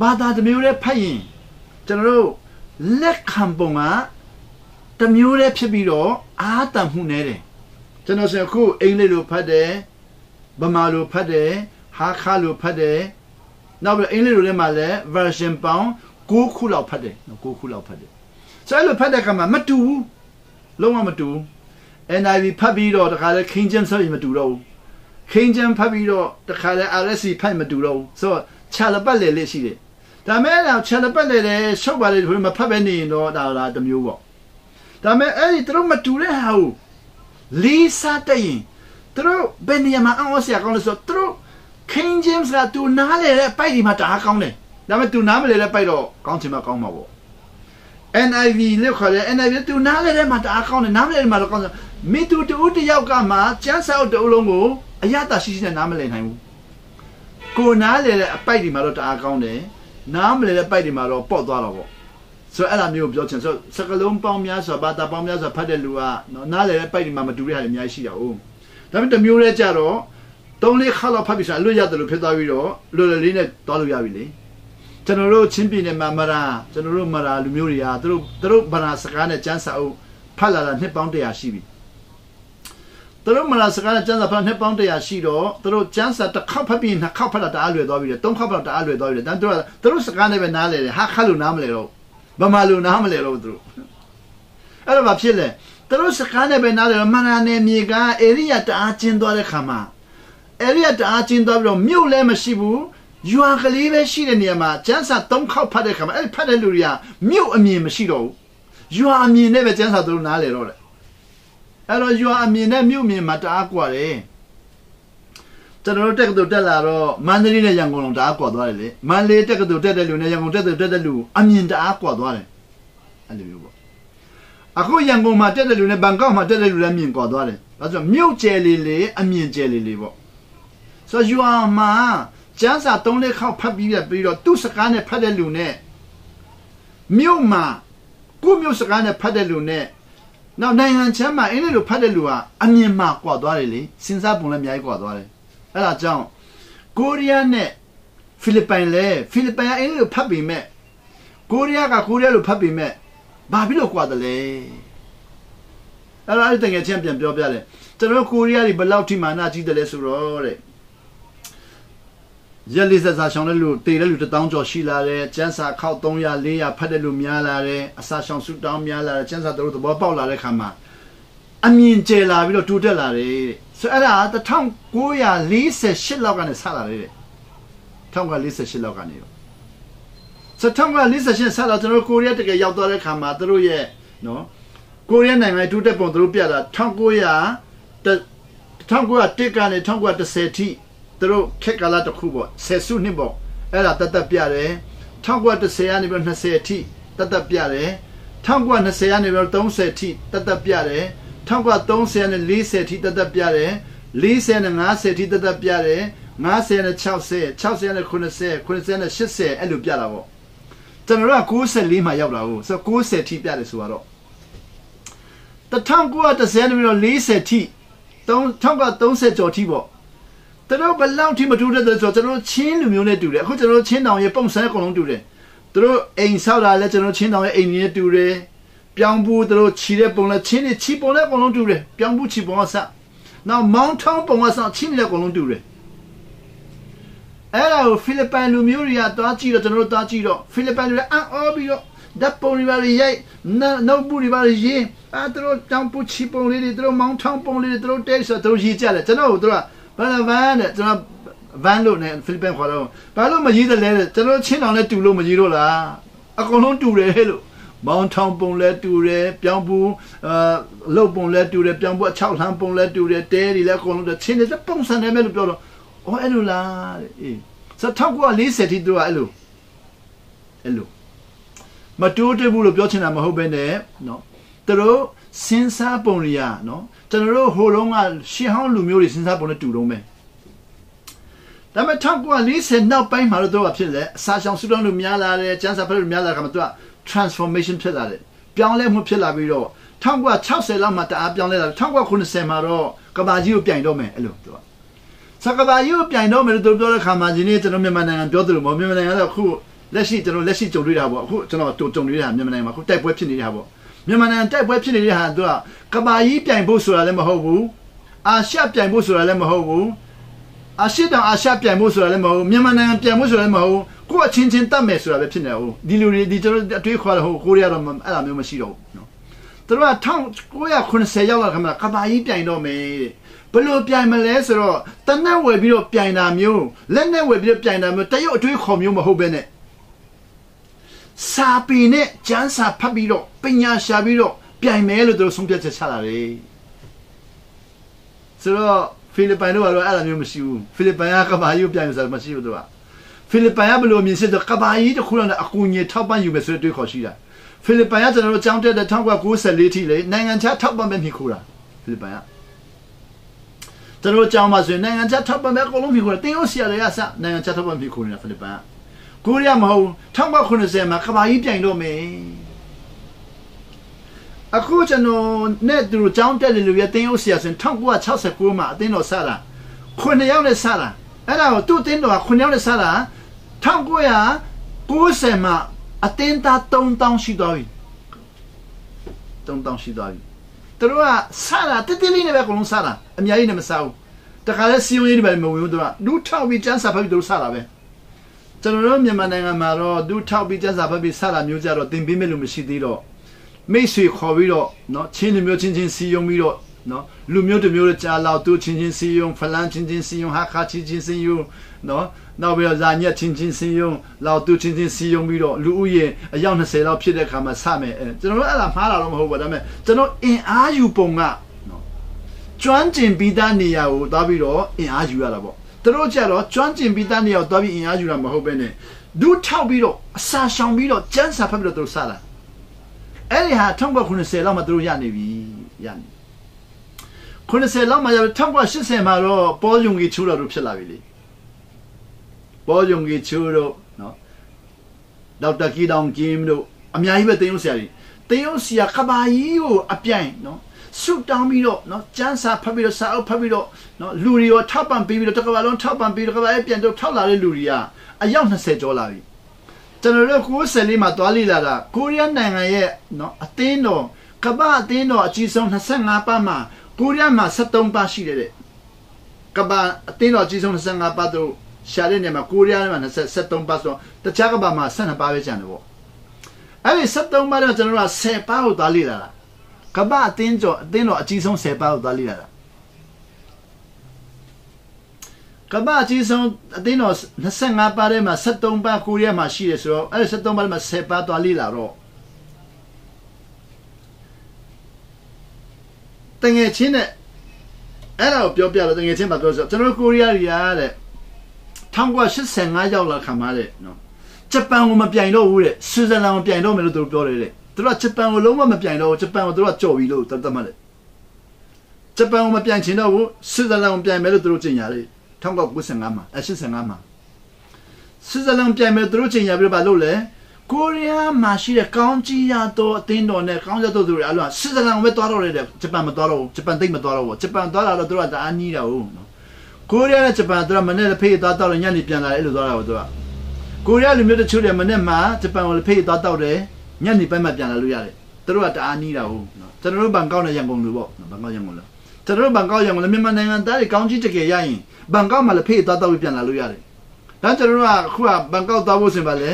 ဘာသာတစ်မျိုးလေးဖတ်ရင်ကျွန်တော်တို့လက်ခံပုံကတမျိုးလေးဖြစ်ပြီးတော့အာတန်မှုနေတယ်ကျွန်တော်ဆိုအခုအင်္ဂလိပ်လိုဖတ်တယ်ဗမာလိုဖတ်တယ်ဟာခါလိုဖတ်တယ်နောက်ပြီးအင်္ဂလိပ်လိုလည်းမှလည်း version ပေါင်း9ခုလောက်ဖတ်တယ်9ခုလောက်ဖတ်တယ်ဆိုအဲ့လိုဖတ်တဲ့အခါမှာမတူဘူးလုံးဝမတူ NIV ဖတ်ပြီးတော့တခါလဲ King James ဆိုရင်မတူတော့ဘူး King James ဖတ်ပြီးတော့တခါလဲ RSV ဖတ်မတူတော့ဘူးဆိုတော့ခြာလပတ်လေလေးရှိတယ်ဒါမဲ့တော့ခြာလပတ်လေတဲ့ရှုပ်ပါလေမဖတ်ပဲနေရင်တော့ဒါတမျိုးပေါ့ဒါမဲ့အဲ့ဒီတို့မတူတဲ့ဟာကိုလေးစားတဲ့ရင်တို့ဘယ်နေရာမှာအောင်ဆရာကောင်းလို့ဆိုတို့ King James ကသူနားလေတဲ့ပိုက်ဒီမှာတအားကောင်းတယ်ဒါမဲ့သူနားမလေတဲ့ပိုက်တော့ကောင်းချင်မှကောင်းမှာပေါ့NIV လို့ခေါ်တယ် NIV သူနားလေတဲ့မှာတအားကောင်းတယ်နားမလေတဲ့မှာတော့ကောင်းတယ် မိသူတူတယောက်ကမှကျန်းစာအုပ်တအုပ်လုံးကိုအရသာရှိရှိနဲ့နားမလည်နိုင်ဘူးကိုနားလေတဲ့အပိုက်ဒီမှာတော့တအားကောင်းတယ်နားမလဲတဲ့ပိုက်တွေမှာတော့ပေါ့သွားတော့ပေါ့ဆိုတော့အဲ့ဒါမျိုးပြောချင်ဆိုစကလုံးပေါင်းများဆိုဘာသာပေါင်းများဆိုဖတ်တဲ့လူကနော်နားလဲတဲ့ပိုက်တွေမှာမတူတဲ့ဟာတွေအများကြီးရှိတာ哦ဒါပေမဲ့တစ်မျိုးလေးကြတော့3-4ခါလောက်ဖတ်ပြီးဆိုလွတ်ရတယ်လို့ဖြစ်သွားပြီးတော့လွတ်လေးနဲ့သွားလို့ရပြီလေကျွန်တော်တို့ချင်းပြည်နယ်မှာမရာကျွန်တော်တို့မရာလူမျိုးတွေကသူတို့ဗနာစကားနဲ့ကျန်းစာအုပ်ဖတ်လာတာနှစ်ပေါင်း100ရှိပြီသူတို့မရာစကားနဲ့ကျန်းစာဖတ်နှစ်ပေါင်း100ရှိတော့သူတို့ကျန်းစာတစ်ခေါက်ဖတ်ပြီးနှစ်ခေါက်ဖတ်တာတအားလွယ်သွားပြီလေ3ခေါက်ဖတ်တာတအားလွယ်သွားပြီလေဒါသူတို့စကားနဲ့ပဲနားလဲတယ်ဟာခါလို့နားမလဲတော့ဗမာလူနားမလဲတော့သူတို့အဲ့တော့ဘာဖြစ်လဲသူတို့စကားနဲ့ပဲနားလဲတော့မနာနယ်မြေကဧရိယာတအားကျင်းသွားတဲ့ခါမှာဧရိယာတအားကျင်းသွားပြီးတော့မြို့လည်းမရှိဘူးရွာကလေးပဲရှိတဲ့နေရာမှာကျန်းစာ3ခေါက်ဖတ်တဲ့ခါမှာအဲ့ဖတ်တဲ့လူတွေကမြို့အမြင်မရှိတော့ဘူးရွာအမြင်နဲ့ပဲကျန်းစာသူတို့နားလဲတော့တယ်အဲ့တော့ရွာအမြင်နဲ့မြို့မြင်မှာတအားကွာတယ်ကျွန်တော်တို့တက်ကတူတက်လာတော့မန္တလေးနဲ့ရန်ကုန်လုံးတအားကွာသွားတယ်လေမန္တလေးတက်ကတူတက်တဲ့လူနဲ့ရန်ကုန်တက်တဲ့လူအမြင်တအားကွာသွားတယ်အဲ့လိုမျိုးပေါ့အခုရန်ကုန်မှာတက်တဲ့လူနဲ့ဘန်ကောက်မှာတက်တဲ့လူလည်းမြင်ကွာသွားတယ်ဒါဆိုမြို့ကျယ်လေးအမြင်ကျယ်လေးပေါ့ဆိုရွာမှာကျန်းစာ3-4ခေါက်ဖတ်ပြီးတော့သူ့စကားနဲ့ဖတ်တဲ့လူနဲ့မြို့မှာကိုမြို့စကားနဲ့ဖတ်တဲ့လူနဲ့နောက်နိုင်ငံချမ်းမှာအင်းလေးလိုဖတ်တဲ့လူကအမြင်မှာကွာသွားတယ်လေစဉ်းစားပုံလည်းအများကြီးကွာသွားတယ်အဲ့ဒါကြောင့်ကိုရီးယားနဲ့ဖိလစ်ပိုင်ကအင်းလေးလိုဖတ်ပြီးမဲ့ကိုရီးယားကကိုရီးယားလိုဖတ်ပြီးမဲ့ဘာဖြစ်လို့ကွာတယ်လဲအဲ့ဒါအဲ့တကယ်ချင်းပြန်ပြောပြတယ်ကျွန်တော်ကိုရီးယားတွေဘယ်လောက်ထိမာနကြီးတယ်လဲဆိုတော့တဲ့ရက်လေးစားဆောင်တဲ့လူတေတဲ့လူ1000ကျော်ရှိလာတယ်ကျန်းစာခောက်300-400ဖတ်တဲ့လူများလာတယ်အစာဆောင်စုတောင်းများလာတယ်ကျန်းစာတို့သဘောပေါက်လာတဲ့ခါမှာအမြင်ကျယ်လာပြီးတော့တိုးတက်လာတယ်ဆိုအဲ့ဒါ1948လောက်ကနေစလာတယ်1948လောက်ကနေတော့ဆို1948ဆက်လာကျွန်တော်ကိုရီးယားတကယ်ရောက်သွားတဲ့ခါမှာတို့ရဲ့နော်ကိုရီးယားနိုင်ငံတိုးတက်ပုံတို့ပြတာ1901ကနေ1910ထိသူတို့ခက်ကလာတစ်ခုပေါ့10စုနှစ်ပေါ့အဲ့ဒါတတ်ပြတယ်1910ကနေပြီး20အထိတတ်ပြတယ်1920ကနေပြီး30အထိတတ်ပြတယ်1930နဲ့40အထိတတ်ပြတယ်40နဲ့50အထိတတ်ပြတယ်50နဲ့60နဲ့90 90နဲ့80အဲ့လိုပြတာပေါ့ကျွန်တော်က94မှာရောက်လာဘူးဆိုတော့90အထိပြတယ်ဆိုတော့1910နဲ့ပြီး40အထိ1930ကျော်အထိပေါ့ကျွန်တော်ဘယ်လောက်ထိမတူတဲ့ဆိုတော့ကျွန်တော်ချင်းလူမျိုးနဲ့တူတယ်အခုကျွန်တော်ချင်းတောင်ရဲ့ပုံစံအကုန်လုံးတူတယ်သူတို့အိမ်ဆောက်တာလည်းကျွန်တော်ချင်းတောင်ရဲ့အိမ်ကြီးနဲ့တူတယ်ပြောင်းဘူးသူတို့ခြီတဲ့ပုံလည်းချင်းတွေခြီပုံလည်းအကုန်လုံးတူတယ်ပြောင်းဘူးခြီပုံကစနောက်မောင်းထောင်းပုံကစချင်းတွေလည်းအကုန်လုံးတူတယ်အဲ့ဒါကိုဖိလစ်ပိုင်လူမျိုးတွေကတွားကြည့်တော့ကျွန်တော်တို့တွားကြည့်တော့ဖိလစ်ပိုင်လူတွေအော်ပြီးတော့ဓာတ်ပုံတွေပါရိုက်နောက်ဘူးတွေပါရေးသူတို့တောင်းဘူးခြီပုံလေးတွေသူတို့မောင်းထောင်းပုံလေးတွေသူတို့တဲဆိုသူတို့ရေးကြတယ်ကျွန်တော်တို့သူကဘာလဲဗန်နဲ့ကျွန်တော်ဗန်လို့နဲ့ဖိလစ်ပိုင်ခေါ်တော့ဘာလို့မရေးတယ်လဲကျွန်တော်ချင်းတောင်နဲ့တူလို့မရေးတော့လားအကုန်လုံးတူတယ်လို့မောင်းထောင်းပုံလဲတူတယ်ပြောင်းဘူးလှုပ်ပုံလဲတူတယ်ပြောင်းဘူးအချောက်လှမ်းပုံလဲတူတယ်တဲတွေလည်းအကုန်လုံးချင်းတွေပုံစံတယ်ပဲလို့ပြောတော့အော်အဲ့လိုလားတဲ့အေးဆို1940ထိတို့ကအဲ့လိုမတိုးတက်ဘူးလို့ပြောချင်တာမဟုတ်ဘဲနဲ့နော်သူတို့စဉ်းစားပုံတွေနော်ကျွန်တော်တို့ဟိုလုံးကရှေးဟောင်းလူမျိုးတွေစဉ်းစားပုံနဲ့တူတော့မယ်ဒါပေမဲ့1940နောက်ပိုင်းမှာတော့ဖြစ်လဲအစာရှောင်စုတောင်းလူများလာတယ်ကျန်းစာဖက်လူများလာတဲ့ခါမှာသူက transformation ဖြစ်လာတယ်ပြောင်းလဲမှုဖြစ်လာပြီးတော့1960လောက်မှာတအားပြောင်းလဲလာတယ်1990မှာတော့ကဘာကြီးကိုပြိုင်တော့မယ်အဲ့လိုသူကစကဘာကြီးကိုပြိုင်တော့မယ်လို့သူပြောတဲ့ခါမှာဒီနေ့ကျွန်တော်မြန်မာနိုင်ငံပြောသလိုပေါ့မြန်မာနိုင်ငံကတော့အခုလက်ရှိကျွန်တော်လက်ရှိကြုံတွေ့တာပေါ့အခုကျွန်တော်ကြုံတွေ့တာမြန်မာနိုင်ငံမှာအခုတိုက်ပွဲဖြစ်နေတာပေါ့မြန်မာနိုင်ငံတိုက်ပွဲဖြစ်နေတဲ့ဟာသူကကဘာကြီးပြိုင်ဖို့ဆိုတာလည်းမဟုတ်ဘူးအာရှပြိုင်ဖို့ဆိုတာလည်းမဟုတ်ဘူးအာရှတောင်အာရှပြိုင်ဖို့ဆိုတာလည်းမဟုတ်ဘူးမြန်မာနိုင်ငံပြိုင်ဖို့ဆိုတာလည်းမဟုတ်ဘူးကိုယ့်အချင်းချင်းတတ်မယ်ဆိုတာပဲဖြစ်နေဟုတ်ဒီလူတွေဒီကျွန်တော်အတွေးခေါ်တော့ဟိုကိုရီးယားတော့အဲ့လိုမျိုးမရှိတော့ဘူးနော်သူတို့က1990ရောက်လာခါမှာကဘာကြီးပြိုင်တော့မယ်ဘယ်လိုပြိုင်မလဲဆိုတော့တနက်ဝယ်ပြီးတော့ပြိုင်တာမျိုးလက်နဲ့ဝယ်ပြီးတော့ပြိုင်တာမျိုးတရုတ်အတွေးခေါ်မျိုးမဟုတ်ဘဲနဲ့စာပေနဲ့ကျန်းစာဖတ်ပြီးတော့ပညာရှာပြီးတော့ပြိုင်မယ်လို့သူတို့ဆုံးဖြတ်ချက်ချလာတယ်ဆိုတော့ဖိလစ်ပိုင်တို့ကတော့အဲ့လိုမျိုးမရှိဘူးဖိလစ်ပိုင်ကကဘာကြီးကိုပြိုင်လို့ဆိုတာမရှိဘူးသူကဖိလစ်ပိုင်ကဘယ်လိုမြင်စစ်တော့ကဘာကြီးတစ်ခုလုံးနဲ့အကူအညီထောက်ပံ့ယူမယ်ဆိုတဲ့တွေးခေါ်ရှိတာဖိလစ်ပိုင်ကကျွန်တော်တို့ကြောင်းတက်တဲ့1994ထိလေနိုင်ငံခြားထောက်ပံ့မဲ့မြင်ခူတာ ဖိလစ်ပိုင်ကကျွန်တော်ကြောင်းမှာဆိုရင်နိုင်ငံခြားထောက်ပံ့မဲ့အကုန်လုံးဖြစ်ခေါ်တယ်တင်းရုပ်စီရရစနိုင်ငံခြားထောက်ပံ့ဖြစ်ခေါ်နေတာဖိလစ်ပိုင်ကကိုရီးယားမဟုတ်1990မှာကဘာကြီးပြိုင်တော့မယ်အခုကျွန်တော်နဲ့သူတို့ကြောင်းတက်တယ်လို့ရတင်းရုပ်စီရဆိုရင်1969မှာအတင်းတော်စတာ9ယောက်နဲ့စတာအဲ့ဒါကိုသူ့တင်းတော်က9ယောက်နဲ့စတာ1990မှာအတင်းသား3000ရှိသွားပြီ3000ရှိသွားပြီသူတို့ကစတာတိတိလေးနဲ့ပဲအကုန်လုံးစတာအများကြီးနဲ့မစဘူးတခါလဲစီယုံရေးတွေပဲမဝင်ဘူးသူကလူထောက်ပြီးကျန်းစာဖတ်ပြီးသူတို့စတာပဲကျွန်တော်တို့မြန်မာနိုင်ငံမှာတော့လူထောက်ပြီးကျန်းစာဖတ်ပြီးစတာမျိုးကြတော့တင်ပေးမဲ့လို့မရှိသေးတော့မိတ်ဆွေခေါ်ပြီးတော့เนาะချင်းလူမျိုးချင်းချင်းစီယုံပြီးတော့เนาะလူမျိုးတစ်မျိုးကြာလောက်သူချင်းချင်းစီယုံဖလန်းချင်းချင်းစီယုံဟာခါချင်းချင်းစီယုံเนาะနောက်ပြီးတော့ဇာညက်ချင်းချင်းစီယုံလောက်သူချင်းချင်းစီယုံပြီးတော့လူဦးရေအယောက်20လောက်ဖြစ်တဲ့ခါမှာစမယ်ကျွန်တော်တို့အဲ့ဒါမှားတာတော့မဟုတ်ပါဘူးဒါပေမဲ့ကျွန်တော်အင်အားယူပုံကเนาะကျွမ်းကျင်ပြီးသားနေရာကိုသွားပြီးတော့အင်အားယူရတာပေါ့သူတို့ကြတော့ကျွမ်းကျင်ပြီးသားနေရာကိုသွားပြီးအင်အားယူတာမဟုတ်ဘဲနဲ့ဒုထောက်ပြီးတော့အစာရှောင်ပြီးတော့ကျန်းစာဖတ်ပြီးတော့သူတို့စတာအဲ့ဒီဟာ1990လောက်မှသူတို့ရနေပြီရနေ90လောက်မှရ1980မှာတော့ပေါ်ယုံကြီးချိုးတော်တို့ဖြစ်လာပြီလေပေါ်ယုံကြီးချိုးတို့နော်ဒေါက်တာကီတောင်ကင်းတို့အများကြီးပဲတင်ရုံဆရာကြီးတင်ရုံဆရာကဘာကြီးကိုအပြိုင်နော်ဆုတောင်းပြီးတော့နော်ကျန်းစာဖတ်ပြီးတော့စာအုပ်ဖတ်ပြီးတော့နော်လူတွေရောထောက်ပံ့ပေးပြီးတော့တစ်ကမ္ဘာလုံးထောက်ပံ့ပြီးတော့ကမ္ဘာရဲ့ပြန်တော့ထောက်လာတဲ့လူတွေကအယောက်20ကျော်လာပြီကျွန်တော်တို့90မှာတွားလိလာတာကိုရီးယားနိုင်ငံရဲ့နော်အသင်းတော်ကမ္ဘာအသင်းတော်အကြီးဆုံး25ပါးမှာကိုရီးယားမှာ73ပါးရှိတယ်တဲ့ကမ္ဘာအသင်းတော်အကြီးဆုံး25ပါးတို့ရှာတဲ့နေရာမှာကိုရီးယားမှာ73ပါးဆိုတော့တခြားကမ္ဘာမှာ12ပါးပဲကျန်တယ်ပေါ့အဲ့ဒီ73ပါးတော့ကျွန်တော်တို့က10ပါးကိုတွားလိလာတာကမ္ဘာအသင်းတော်အကြီးဆုံး10ပါးကိုတွားလိလာတာကမ္ဘာအကြီးဆုံးအသင်းတော်25ပါးထဲမှာ73ပါးကိုရီးယားမှာရှိတယ်ဆိုတော့အဲ့ဒီ73ပါးထဲမှာ10ပါးတွားလိလာတော့တငယ်ချင်းနဲ့အဲ့ဒါကိုပြောပြတော့တငယ်ချင်းပါပြောဆိုကျွန်တော်ကိုရီးယားတွေရတဲ့1985ရောက်လာခံပါတဲ့နော်ဂျပန်ကိုမပြိုင်တော့ဘူးတဲ့ဆွစ်ဇာလန်ကိုပြိုင်တော့မယ်လို့သူတို့ပြောတယ်တဲ့သူတို့ကဂျပန်ကိုလုံးဝမပြိုင်တော့ဘူးဂျပန်ကိုသူတို့ကကြော်ပြီလို့သတ်မှတ်တယ်ဂျပန်ကိုမပြိုင်ချင်တော့ဘူးဆွစ်ဇာလန်ကိုပြိုင်မယ်လို့သူတို့ကြေညာတယ်1995မှာ85မှာဆွစ်ဇာလန်ပြိုင်မယ်သူတို့ကြေညာပြီးတော့ဘာလုပ်လဲကိုရီးယားမှာရှိတဲ့ကောင်းကြီးရတော့အသင်းတော်နဲ့ကောင်းရတော့သူတွေအလုံးဆွစ်ဇာလန်ကိုပဲသွားတော့တယ်ဂျပန်မသွားတော့ဘူးဂျပန်သိမ့်မသွားတော့ဘူးဂျပန်သွားလာတော့သူတို့ကတအားနီးတာဟုတ်နော်ကိုရီးယားနဲ့ဂျပန်သူကမနေ့ဖေးသွားတော့ညနေပြန်လာတယ်အဲ့လိုသွားတာပေါ့သူကကိုရီးယားလူမျိုးတချို့တွေမနေ့မှာဂျပန်ကိုဖေးသွားတော့တယ်ညနေပိုင်းမှပြန်လာလို့ရတယ်သူတို့ကတအားနီးတာဟုတ်နော်ကျွန်တော်တို့ဘန်ကောက်နဲ့ရန်ကုန်လူပေါ့ဘန်ကောက်ရန်ကုန်လားကျွန်တော်တို့ဘန်ကောက်ရန်ကုန်လည်းမြန်မာနိုင်ငံသားတွေကောင်းကြီးတကယ်ရရင်ဘန်ကောက်မှာလည်းဖေးသွားတော့ပြန်လာလို့ရတယ်ဒါကျွန်တော်တို့ကအခုကဘန်ကောက်သွားဖို့ဆိုရင်ပါလေ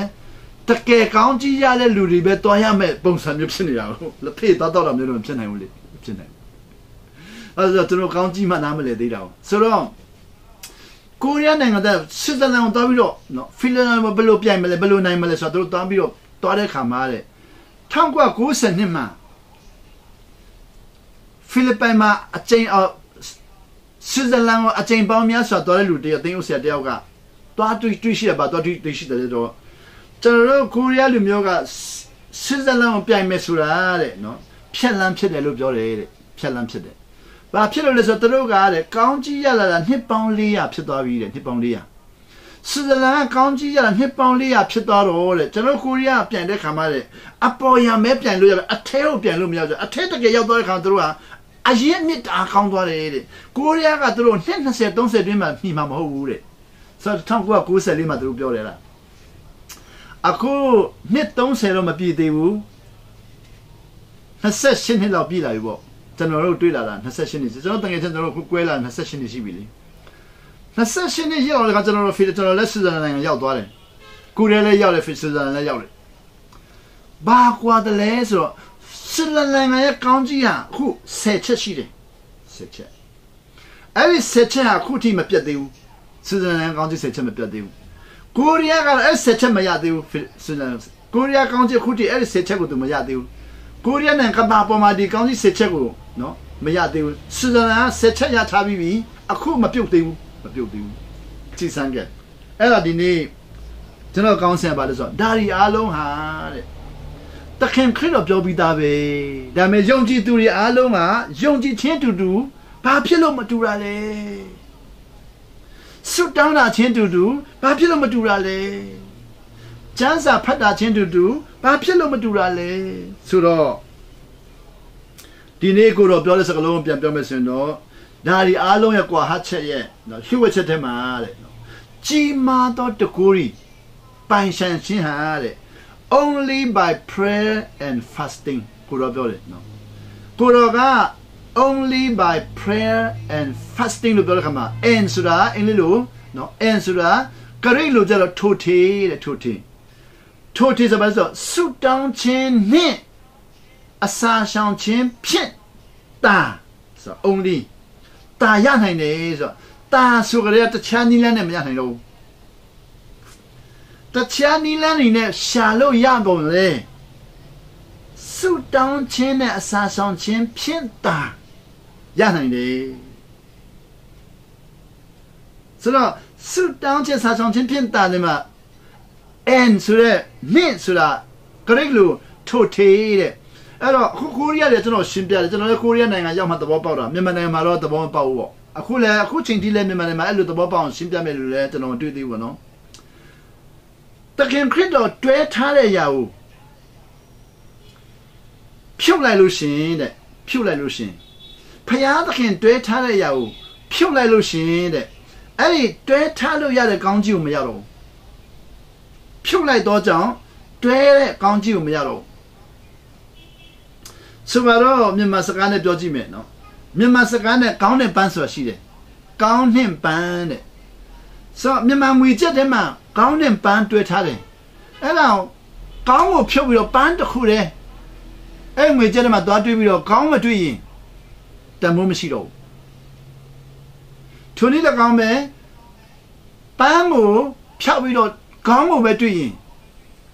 တကယ်ကောင်းကြီးရတဲ့လူတွေပဲတွားရမယ်ပုံစံမျိုးဖြစ်နေတာဟုတ်လက်ဖေးသွားတော့မျိုးတော့မဖြစ်နိုင်ဘူးလေဖြစ်နိုင်အဲ့ဒါကျွန်တော်ကောင်းကြီးမှနားမလဲသေးတာဆိုတော့ကိုရီးယားနိုင်ငံကဆွစ်ဇာလန်ကိုတွားပြီးတော့နော်ဖီလစ်ပိုင်ဘယ်လိုပြိုင်မလဲဘယ်လိုနိုင်မလဲဆိုတော့သူတို့တွားပြီးတော့တွားတဲ့ခါမှာတဲ့1992မှာဖီလစ်ပိုင်မှာအကျဉ်းဆွစ်ဇာလန်ကိုအကျဉ်းပေါင်းများစွာတွားတဲ့လူတယောက်တင်းဦးဆရာတယောက်ကတွားတွေ့ရှိရပါတွားတွေ့ရှိတယ်တော့ကျွန်တော်တို့ကိုရီးယားလူမျိုးကဆွစ်ဇာလန်ကိုပြိုင်မယ်ဆိုတာတဲ့နော်ဖြက်လန်းဖြစ်တယ်လို့ပြောတယ်တဲ့ဖြက်လန်းဖြစ်တယ်ဘာဖြစ်လို့လဲဆိုတော့သူတို့ကတဲ့ကောင်းကြီးရလာတာနှစ်ပေါင်း400ဖြစ်သွားပြီတဲ့နှစ်ပေါင်း400ဆွစ်ဇာလန်ကကောင်းကြီးရလာနှစ်ပေါင်း400ဖြစ်သွားတော့တဲ့ကျွန်တော်ကိုရီးယားပြိုင်တဲ့ခါမှာတဲ့အပေါ်ရမဲပြိုင်လို့ရတယ်အထဲကိုပြိုင်လို့မရဘူးအထဲတကယ်ရောက်သွားတဲ့ခါသူတို့ကအရင်နှစ်တာကောင်းသွားတယ်တဲ့ကိုရီးယားကသူတို့နှစ်20 30တွင်းမှာမှီမှာမဟုတ်ဘူးတဲ့ဆိုတော့1994မှာသူတို့ပြောတယ်လားအခုနှစ်30တော့မပြည့်သေးဘူး28နှစ်လောက်ပြည့်လာပြီပေါ့ကျွန်တော်တို့တွေ့လာတာ28နှစ်ကျွန်တော်တကယ်ကျွန်တော်တို့ကွဲလာ28နှစ်ရှိပြီလေ28နှစ်ရောက်တော့ကျွန်တော်တို့ဖီလစ်ပိုင်လက်ဆွစ်ဇာလန်နိုင်ငံရောက်သွားတယ်ကိုရီးယားလည်းရောက်တယ်ဆွစ်ဇာလန်လည်းရောက်တယ်ဘာကွာတယ်လဲဆိုတော့ဆွစ်ဇာလန်နိုင်ငံရဲ့ကောင်းကြီးဟာအခု10ချက်ရှိတယ်10ချက်အဲ့ဒီ10ချက်ဟာအခုထိမပြတ်သေးဘူးဆွစ်ဇာလန်ကောင်းကြီး10ချက်မပြတ်သေးဘူးကိုရီးယားကအဲ့10ချက်မရသေးဘူးဆွစ်ဇာလန်ကိုရီးယားကောင်းကြီးအခုထိအဲ့ဒီ10ချက်ကိုသူမရသေးဘူးကိုရီးယားနဲ့ကမ္ဘာပေါ်မှာဒီကောင်းကြီး10ချက်ကိုနော်မရသေးဘူးဆွစ်ဇာလန်က10ချက်ရထားပြီးပြီအခုမပြုတ်သေးဘူးကြည်စမ်းခဲ့အဲ့ဒါဒီနေ့ကျွန်တော်ကောင်းဆင်ပါလို့ဆိုတော့ဒါရီအားလုံးဟာတဲ့ တခင်ခရစ်တော်ပြောပြီးသားပဲဒါပေမဲ့ယုံကြည်သူတွေအားလုံးကယုံကြည်ခြင်းတူတူဘာဖြစ်လို့မတူတာလဲဆုတောင်းတာချင်းတူတူဘာဖြစ်လို့မတူတာလဲကျမ်းစာဖတ်တာချင်းတူတူဘာဖြစ်လို့မတူတာလဲဆိုတော့ဒီနေ့ကိုတော့ပြောတဲ့စကားလုံးပြန်ပြောမယ်ဆိုရင်တော့ဒါဒီအားလုံးရဲ့ကွာဟချက်ရဲ့နော်ရှိဝချက်ထဲမှာတဲ့ကြီးမားသောတကူရီပိုင်ဆိုင်ခြင်းဟာတဲ့ only by prayer and fasting ကိုတော့ပြောတယ်နော်ကိုတော့က only by prayer and fasting လို့ပြောတဲ့ခါမှာ and ဆိုတာအင်္ဂလိပ်လိုနော် and ဆိုတာဂရိတ်လိုကြတော့ထိုထေတဲ့ထိုထေဆိုပါဆိုဆုတောင်းခြင်းနဲ့အစာရှောင်ခြင်းဖြင့်တာဆို only တာရနိုင်တယ်ဆိုတာဆိုကြတဲ့တခြားနည်းလမ်းနဲ့မရနိုင်တော့တခြားနည်းလမ်းတွေနဲ့ရှာလို့ရကုန်လေဆုတောင်းခြင်းနဲ့အစာရှောင်ခြင်းဖြင့်တာရနိုင်တယ်ဆိုတော့ဆုတောင်းခြင်းအစာရှောင်ခြင်းဖြင့်တာလည်းမှာ and ဆိုတဲ့မြင့်ဆိုတာဂရိတ်လိုထိုထေတဲ့အဲ့တော့အခုကိုရီးယားလည်းကျွန်တော်ရှင်းပြတယ်ကျွန်တော်လည်းကိုရီးယားနိုင်ငံရောက်မှသဘောပေါက်တာမြန်မာနိုင်ငံမှာတော့သဘောမပေါက်ဘူးပေါ့အခုချိန်ထိလည်းမြန်မာနိုင်ငံမှာအဲ့လိုသဘောပေါက်အောင်ရှင်းပြမယ်လို့လည်းကျွန်တော်မတွေ့သေးဘူးပေါ့နော်တခင်ခရစ်တော်တွဲထားတဲ့အရာကိုဖြုတ်လိုက်လို့ရှင်တဲ့ဖြုတ်လိုက်လို့ရှင်ဖယားသခင်တွဲထားတဲ့အရာကိုဖြုတ်လိုက်လို့ရှင်တဲ့အဲ့ဒီတွဲထားလို့ရတဲ့ကောင်းကြီးကိုမရတော့ဘူးဖြုတ်လိုက်တော့ကြောင့်တွဲတဲ့ကောင်းကြီးကိုမရတော့ဆိုတော့မြန်မာစကားနဲ့ပြောကြည့်မယ်နော်မြန်မာစကားနဲ့ကောင်းတဲ့ပန်းဆိုတာရှိတယ်ကောင်းနှင့်ပန်းတဲ့ဆိုတော့မြန်မာငွေချက်ထဲမှာကောင်းတဲ့ပန်းတွဲထားတယ်အဲ့ဒါကောင်းကိုဖြုတ်ပြီးတော့ပန်းတစ်ခုတည်းအဲ့ငွေချက်ထဲမှာသွားတွေးပြီးတော့ကောင်းမတွေ့ရင်တန်ဖိုးမရှိတော့ဘူးထိုနည်းလည်းကောင်းပဲပန်းကိုဖြောက်ပြီးတော့ကောင်းကိုပဲတွေ့ရင်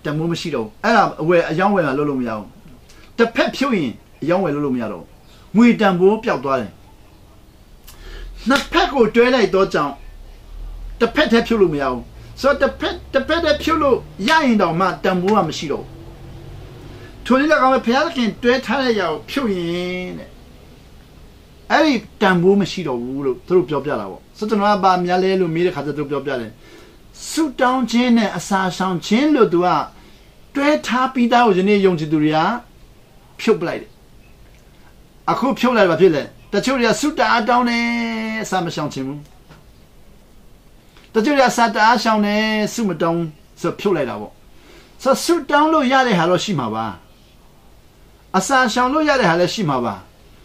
တန်ဖိုးမရှိတော့ဘူးအဲ့ဒါအယောင်းဝယ်မှာလုပ်လို့မရဘူးတစ်ဖက်ဖြုတ်ရင်အယောင်းဝယ်လို့မရတော့ငွေတန်ဖိုးပျောက်သွားတယ်နှစ်ဖက်ကိုတွဲလိုက်တော့ကြောင့်တစ်ဖက်တည်းဖြုတ်လို့မရဘူးဆိုတော့တစ်ဖက်တည်းဖြုတ်လို့ရရင်တော့မှတန်ဖိုးကမရှိတော့ဘူးထိုနည်းလည်းကောင်းပဲဘုရားသခင်တွဲထားတဲ့ຢာကိုဖြုတ်ရင်တဲ့အဲ့ဒီတန်ဖိုးမရှိတော့ဘူးလို့သူတို့ပြောပြတာပေါ့ဆိုတော့ကျွန်တော်ကဗာများလဲလို့မေးတဲ့ခါကျသူတို့ပြောပြတယ်ဆုတောင်းခြင်းနဲ့အစာရှောင်ခြင်းလို့သူကတွဲထားပြီးသားကိုယနေ့ယုံကြည်သူတွေကဖြုတ်ပလိုက်တယ်အခုဖြုတ်လိုက်ပါဖြစ်လေတချို့တွေကဆုတောင်းတောင်းနေအစာမရှောင်ခြင်းဘူးတချို့တွေကစာတားရှောင်နေဆုမတောင်းဆိုဖြုတ်လိုက်တာပေါ့ဆိုဆုတောင်းလို့ရတဲ့ဟာတော့ရှိမှာပါအစာရှောင်လို့ရတဲ့ဟာလည်းရှိမှာပါ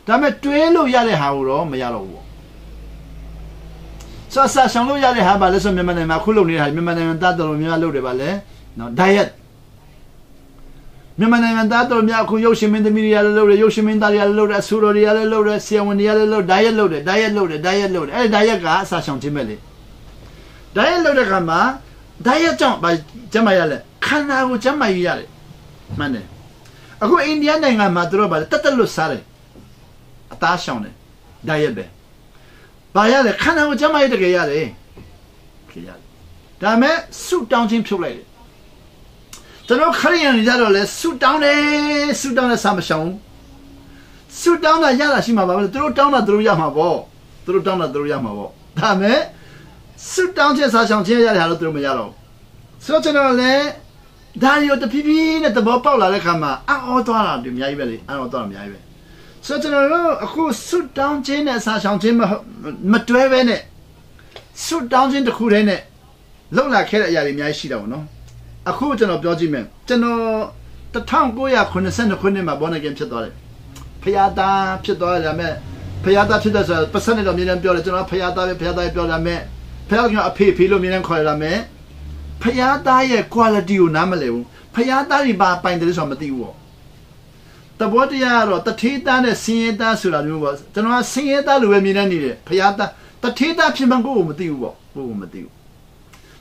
ဒါပေမဲ့တွဲလို့ရတဲ့ဟာကိုတော့မရတော့ဘူးပေါ့ဆိုအစာရှောင်လို့ရတဲ့ဟာပါလဲဆိုမြန်မာနိုင်ငံမှာခုလုပ်နေတာမြန်မာနိုင်ငံသားတော်များလုပ်တယ်ပါလဲနော် diet မြန်မာနိုင်ငံသားတော်များအခုရုပ်ရှင်မင်းသမီးတွေလည်းလုပ်တယ်ရုပ်ရှင်မင်းသားတွေလည်းလုပ်တယ်အဆိုတော်တွေလည်းလုပ်တယ်ဆရာဝန်တွေလည်းလုပ် diet လုပ်တယ် diet လုပ်တယ် diet လုပ်တယ်အဲ့ဒီ diet ကအစာရှောင်ခြင်းပဲလေ diet လုပ်တဲ့ခါမှာ diet ကြောင့်ဗာကျန်းမာရလဲခန္ဓာကိုကျန်းမာရရတယ်မှန်တယ်အခုအိန္ဒိယနိုင်ငံမှာသူတို့ဗာတက်လွတ်စားတယ်အသားရှောင်တယ် diet ပဲဘာရလဲခန္ဓာကိုကျန်းမာရတကယ်ရတယ်ဖြစ်ရတယ်ဒါမဲ့ဆုတောင်းခြင်းဖြုတ်လိုက်တယ်ကျွန်တော်ခရိယန်တွေကြတော့လဲဆုတောင်းတယ်စာမရှောင်ဆုတောင်းတာရတာရှိမှာပါပဲသူတို့တောင်းတာသူတို့ရမှာပေါ့သူတို့တောင်းတာသူတို့ရမှာပေါ့ဒါမဲ့ဆုတောင်းခြင်းစာရှောင်ခြင်းရတယ်ဟာလို့သူတို့မရတော့ဆိုတော့ကျွန်တော်လည်းဒါရီကိုတဖြည်းဖြည်းနဲ့သဘောပေါက်လာတဲ့ခါမှာအော်သွားတာဒီအများကြီးပဲလေအော်သွားတာအများကြီးပဲဆိုတော့ကျွန်တော်တို့အခုဆုတောင်းခြင်းနဲ့စာရှောင်ခြင်းမတွဲပဲနဲ့ဆုတောင်းခြင်းတစ်ခုတည်းနဲ့လုံလာခဲ့တဲ့အရာတွေအများကြီးရှိတာပေါ့နော်အခုကျွန်တော်ပြောကြည့်မယ်ကျွန်တော်1982ခုနှစ်မှာဘောနဂင်ဖြစ်သွားတယ်ဖယားသားဖြစ်သွားတယ်ဒါပေမဲ့ဖယားသားဖြစ်တဲ့ဆိုပတ်စံနဲ့တော့အမြဲတမ်းပြောတယ်ကျွန်တော်ဖယားသားပဲပြောတာမဲ့ဖယားကအဖေလို့အမြဲတမ်းခေါ်ရတာမဲ့ဖယားသားရဲ့ quality ကိုနားမလည်ဘူးဖယားသားတွေဘာပိုင်တယ်ဆိုတာမသိဘူးပေါ့တဘောတရားကတော့တထေးသားနဲ့ဆင်းရဲသားဆိုတာမျိုးပေါ့ကျွန်တော်ကဆင်းရဲသားလိုပဲမြင်နေတယ်ဖယားသားတထေးသားဖြစ်မှကိုယ်ကိုမသိဘူးပေါ့ကိုယ်ကိုမသိဘူး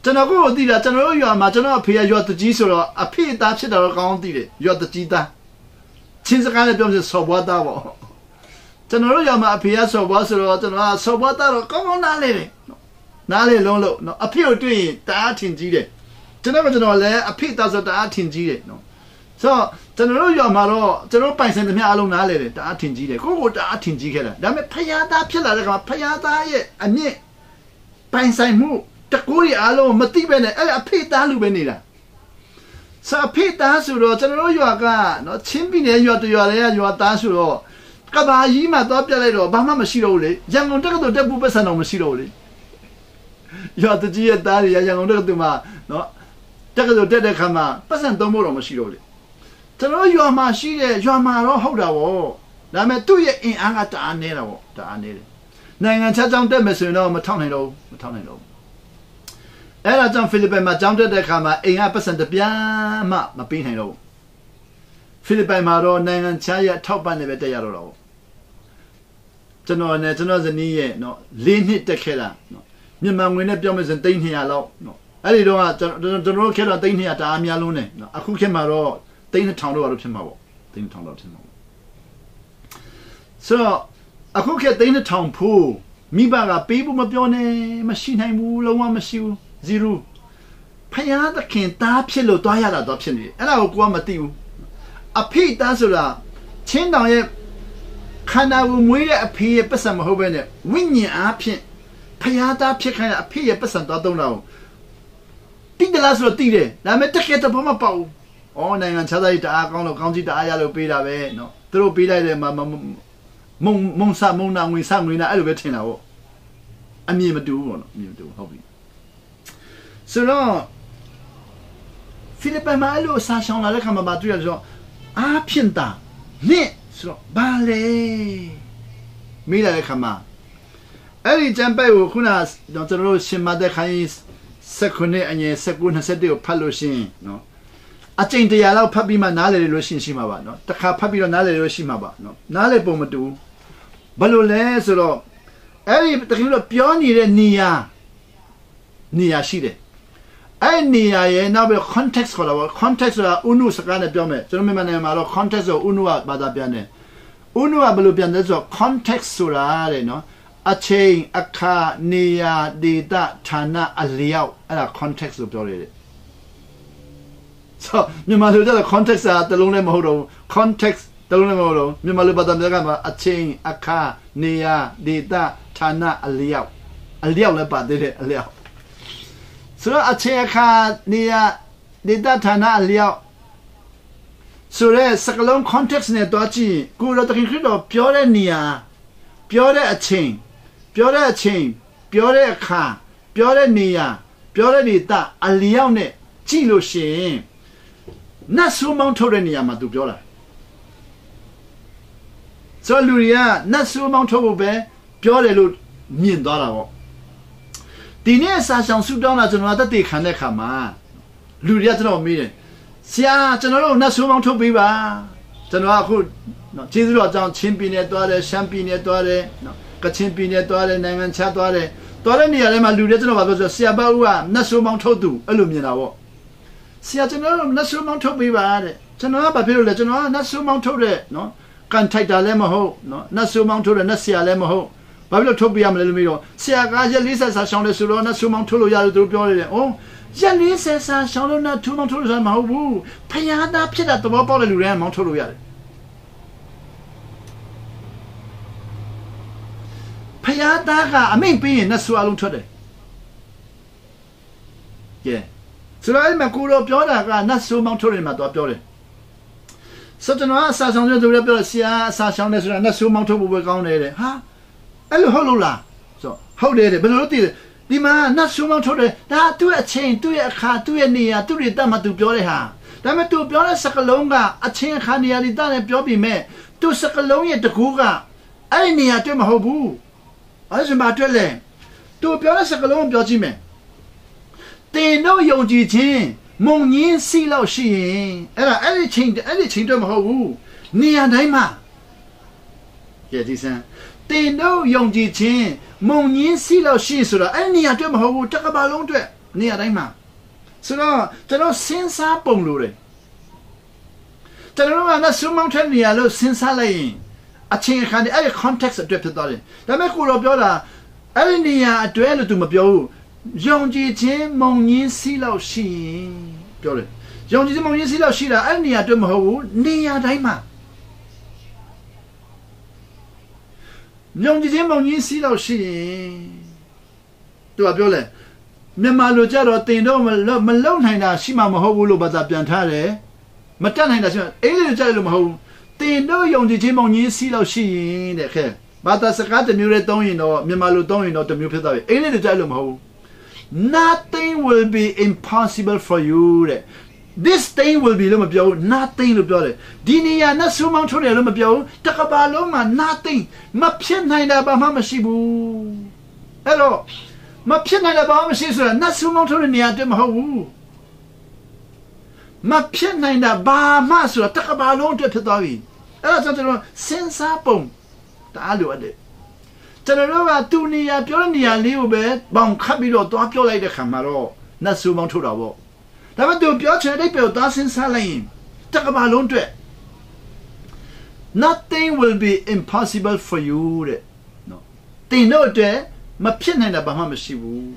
ကျွန်တော်ကိုသိတာကျွန်တော်တို့ရွာမှာကျွန်တော်အဖေကရွာတကြီးဆိုတော့အဖေသားဖြစ်တာတော့ကောင်းသိတယ်ရွာတကြီးသားချင်းစကားနဲ့ပြောလို့ဆော်ဘွားသားပေါ့ကျွန်တော်တို့ရွာမှာအဖေကဆော်ဘွားဆိုတော့ကျွန်တော်ကဆော်ဘွားသားတော့ကောင်းကောင်းနားလေတယ်နားလေလုံးလို့နော်အဖေကိုတွေ့ရင်တအားထင်ကြီးတယ်ကျွန်တော်လည်းအဖေသားဆိုတအားထင်ကြီးတယ်နော် So, General Yamaro, General Pines and the Alona, the Atinji, the Go to Atinji, Dame Payata Pilla, Payata, and ye Pines I move, Takuri Alo, Matiben, a Pita Lubenida. So Pita Suro, General Yaga, not Chimping, you are to your area, you are Tasuro. Kabayima, Doppio, Bama Machiroli, young on the Bubasan on Machiroli. You are the Gia Daria, young on the Duma, no? Takado Dedekama, Pasan Domoro Machiroli. Tell you are Machine, you are Maro Hoda. Dame 2 years in Angata Anero, the Anere. Nang Chajam Demesuno, Matonero, Matonero. Ella John Philip and Majam Dedekama, in Apasan the Piama, Mapinero. Philip Maro, Nang and Chaya, top and the Vetayaro. General the knee, no, lean hit the killer, no. Nimam winner Jomas and Dane here, no. I don't know, the road killer Dane here at Amia Lune, no. I cook him Maro, Dane town out of him. Dane town out of him. So, I cook at Dane town pool. Mibaga, people Mabione, machine, Mulo, one machine, 0. Payada can't tap pillow, dial adoption, and I'll go on Matthew. A pig dazzler, 10 down. Can I wait a pay a person who went it? Win ye up, Payada pick a pay a person, I don't know. Did the last of the I met the cat upon my bow. Oh, Nang and Chada, I'm going to count the Ayalo Pida, no. Throw Pida, Monsa Mona, we sang in elevator now. I mean, do, hobby. So long. Philip and Milo, Sasha, I come about 3 years. Ah, Pinta, ne. So, ballet. Mila Kama. Every jumper who has Dr. Roshin Madekais, second and ye second set of Paloshin, no. I think they allow Papi Manale Roshin Shimaba, no. The Papi Nale Roshimaba, no. Nale Bomadu. Balole, so every particular pioneer Nia Shide. I Nia now will context for our context of Unu Sakana Biome. Gentlemen, context of Unua Badabiane. Unua Balubian, context surare, no? A chain, a car, Nia, Dida, Tana, a Liao, and a context of Dory. So, you must do the context at the Lone Modo, context, the Lone Modo, Mimalubadam, a chain, a car, Nia, Dida, Tana, a Liao. A Liao, a Liao. So a chair car near the Datana Liao. So there's a long context near Doji, good at the concrete of Pure Nia, Pure a chain, Pure a chain, Pure a car, Pure Nia, Pure Lita, a Liaone, Chilo Shane. Nasu Mount Torenia Matubiola. So Luria, Nasu Mount Tobe, Pure Lut, $1,000,000. ဒီနေ့စာဆောင်ဆူတောင်းတာကျွန်တော်တက်တည်ခံတဲ့ခါမှာလူတွေကကျွန်တော်မေးတယ်ဆရာကျွန်တော်တို့နတ်ဆိုးမောင်းထုတ်ပေးပါကျွန်တော်အခုနော်ကျေးဇူးတော်အကြောင်းချင်းပြည်နယ်သွားတယ်ရှမ်းပြည်နယ်သွားတယ်နော်ကချင်ပြည်နယ်သွားတယ်နိုင်ငံခြားသွားတယ်သွားတဲ့နေရာတွေမှာလူတွေကျွန်တော်ဘာပြောဆိုဆရာဘဦးကနတ်ဆိုးမောင်းထုတ်သူအဲ့လိုမြင်တာပေါ့ဆရာကျွန်တော်တို့နတ်ဆိုးမောင်းထုတ်ပေးပါတဲ့ကျွန်တော်ကဘာဖြစ်လို့လဲကျွန်တော်ကနတ်ဆိုးမောင်းထုတ်တဲ့နော်ကန်ထိုက်တာလည်းမဟုတ်နော်နတ်ဆိုးမောင်းထုတ်တဲ့နတ်ဆရာလည်းမဟုတ်ဘာဖြစ်လို့ထုတ်ပြရမလဲလို့မေးတော့ဆရာကရက်40စာရှောင်းလဲဆိုတော့နတ်ဆူမောင်းထုတ်လို့ရတယ်သူပြောတယ်။အော်ရက်40စာရှောင်းလို့နတ်ထူမောင်းထုတ်လို့မဟုတ်ဘူး။ဖယားသားဖြစ်တာသဘောပေါက်တဲ့လူတွေကမောင်းထုတ်လို့ရတယ်။ဖယားသားကအမိန့်ပေးရင်နတ်ဆူအလုံးထွက်တယ်။ကဲဆိုတော့မကူတော့ပြောတာကနတ်ဆူမောင်းထုတ်တယ်မှာတော့ပြောတယ်။စတနာစာရှောင်းတဲ့သူတွေပြောဆရာစာရှောင်းတယ်ဆိုတာနတ်ဆူမောင်းထုတ်ဖို့ပဲကောင်းတယ်တဲ့။ဟာအဲ့လိုဟုတ်လို့လားဆိုဟုတ်တယ်ဘယ်လိုလုပ်တည်ဒီမှာနတ်ဆုမောင်းထုတ်တယ်ဒါသူ့အချင်းသူ့ရဲ့အခါသူ့ရဲ့နေရာသူ့ရဲ့တတ်မှသူပြောတဲ့ဟာဒါပေမဲ့သူပြောတဲ့စကားလုံးကအချင်းအခါနေရာဒီတတ်နဲ့ပြောပြီးမဲ့သူစကားလုံးရဲ့တကူကအဲ့ဒီနေရာတွေ့မဟုတ်ဘူးအဲ့ဒါမှတွေ့လဲသူပြောတဲ့စကားလုံးပြောကြည့်မယ်တင်တော့ယုံကြည်ခြင်းမုံညင်းစီလောက်ရှိရင်အဲ့ဒီချင်းတွေ့မဟုတ်ဘူးနေရာတိုင်းမှာကြည့်ဒီစမ်းတင်တော့ယုံကြည်ခြင်းမုံညင်းစီလောက်ရှိဆိုတာအဲ့နေရာတွေ့မဟုတ်ဘူးတကဘာလုံးတွေ့နေရာတိုင်းမှာဆိုတော့ကျွန်တော်စဉ်းစားပုံလို့တယ်ကျွန်တော်ကနတ်ဆူမောင်းတဲ့နေရာလို့စဉ်းစားလိုက်ရင်အချင်းအခါနဲ့အဲ့ဒီ context အတွက်ဖြစ်သွားတယ်ဒါပေမဲ့ကိုတော့ပြောတာအဲ့ဒီနေရာအတွဲလို့သူမပြောဘူးယုံကြည်ခြင်းမုံညင်းစီလောက်ရှိရင်ပြောတယ်ယ用这些梦因西老西了，哎，你呀对么好？你呀对嘛？用这些梦因西老西，对吧？表嘞，မြန်မာ လိုကြတော့တင်တော့မလုံနိုင်တာရှိမှမဟုတ်ဘူးလို့ဘာသာပြန်ထားတယ်မတတ်နိုင်တာရှိမှအင်္ဂလိပ်ကြတယ်လို့မဟုတ်ဘူးတင်တော့ယုံကြည်ခြင်းမုံကြီးစီးလို့ရှိရင်တဲ့ခဲဘာသာစကားတစ်မျိုးနဲ့သုံးရင်တော့မြန်မာလိုသုံးရင်တော့တစ်မျိုးဖြစ်သွားပြီအင်္ဂလိပ်ကြတယ်လို့မဟုတ်ဘူး nothing will be impossible for you တဲ့ this thing will be လို့မပြောဘူး nothing လို့ပြောတယ်ဒီနေရာနဲ့ဆူမောင်းထုတ်တယ်လို့မပြောဘူးတကဘာလုံးမှာ nothing မဖြစ်နိုင်တာဘာမှမရှိဘူးအဲ့တော့မဖြစ်နိုင်တဲ့ဘာမှမရှိဆိုတာနတ်ဆုမောင်းထုတ်တဲ့နေရာတည်းမဟုတ်ဘူးမဖြစ်နိုင်တာဘာမှဆိုတာတကဘာလုံးအတွက်ဖြစ်သွားပြီအဲ့ဒါကြောင့်ကျွန်တော်စဉ်းစားပုံတအားလိုအပ်တယ်ကျွန်တော်တို့ကသူနေရာပြောတဲ့နေရာလေးကိုပဲပေါင်ခတ်ပြီးတော့သွားပြောလိုက်တဲ့ခါမှာတော့နတ်ဆုမောင်းထုတ်တာပေါ့ဒါပေမဲ့သူပြောချင်တဲ့ပြောသားစဉ်းစားလိုက်ရင်တကဘာလုံးအတွက် nothing will be impossible for you တဲ့နော်တင်တို့အတွက်မဖြစ်နိုင်တာဘာမှမရှိဘူး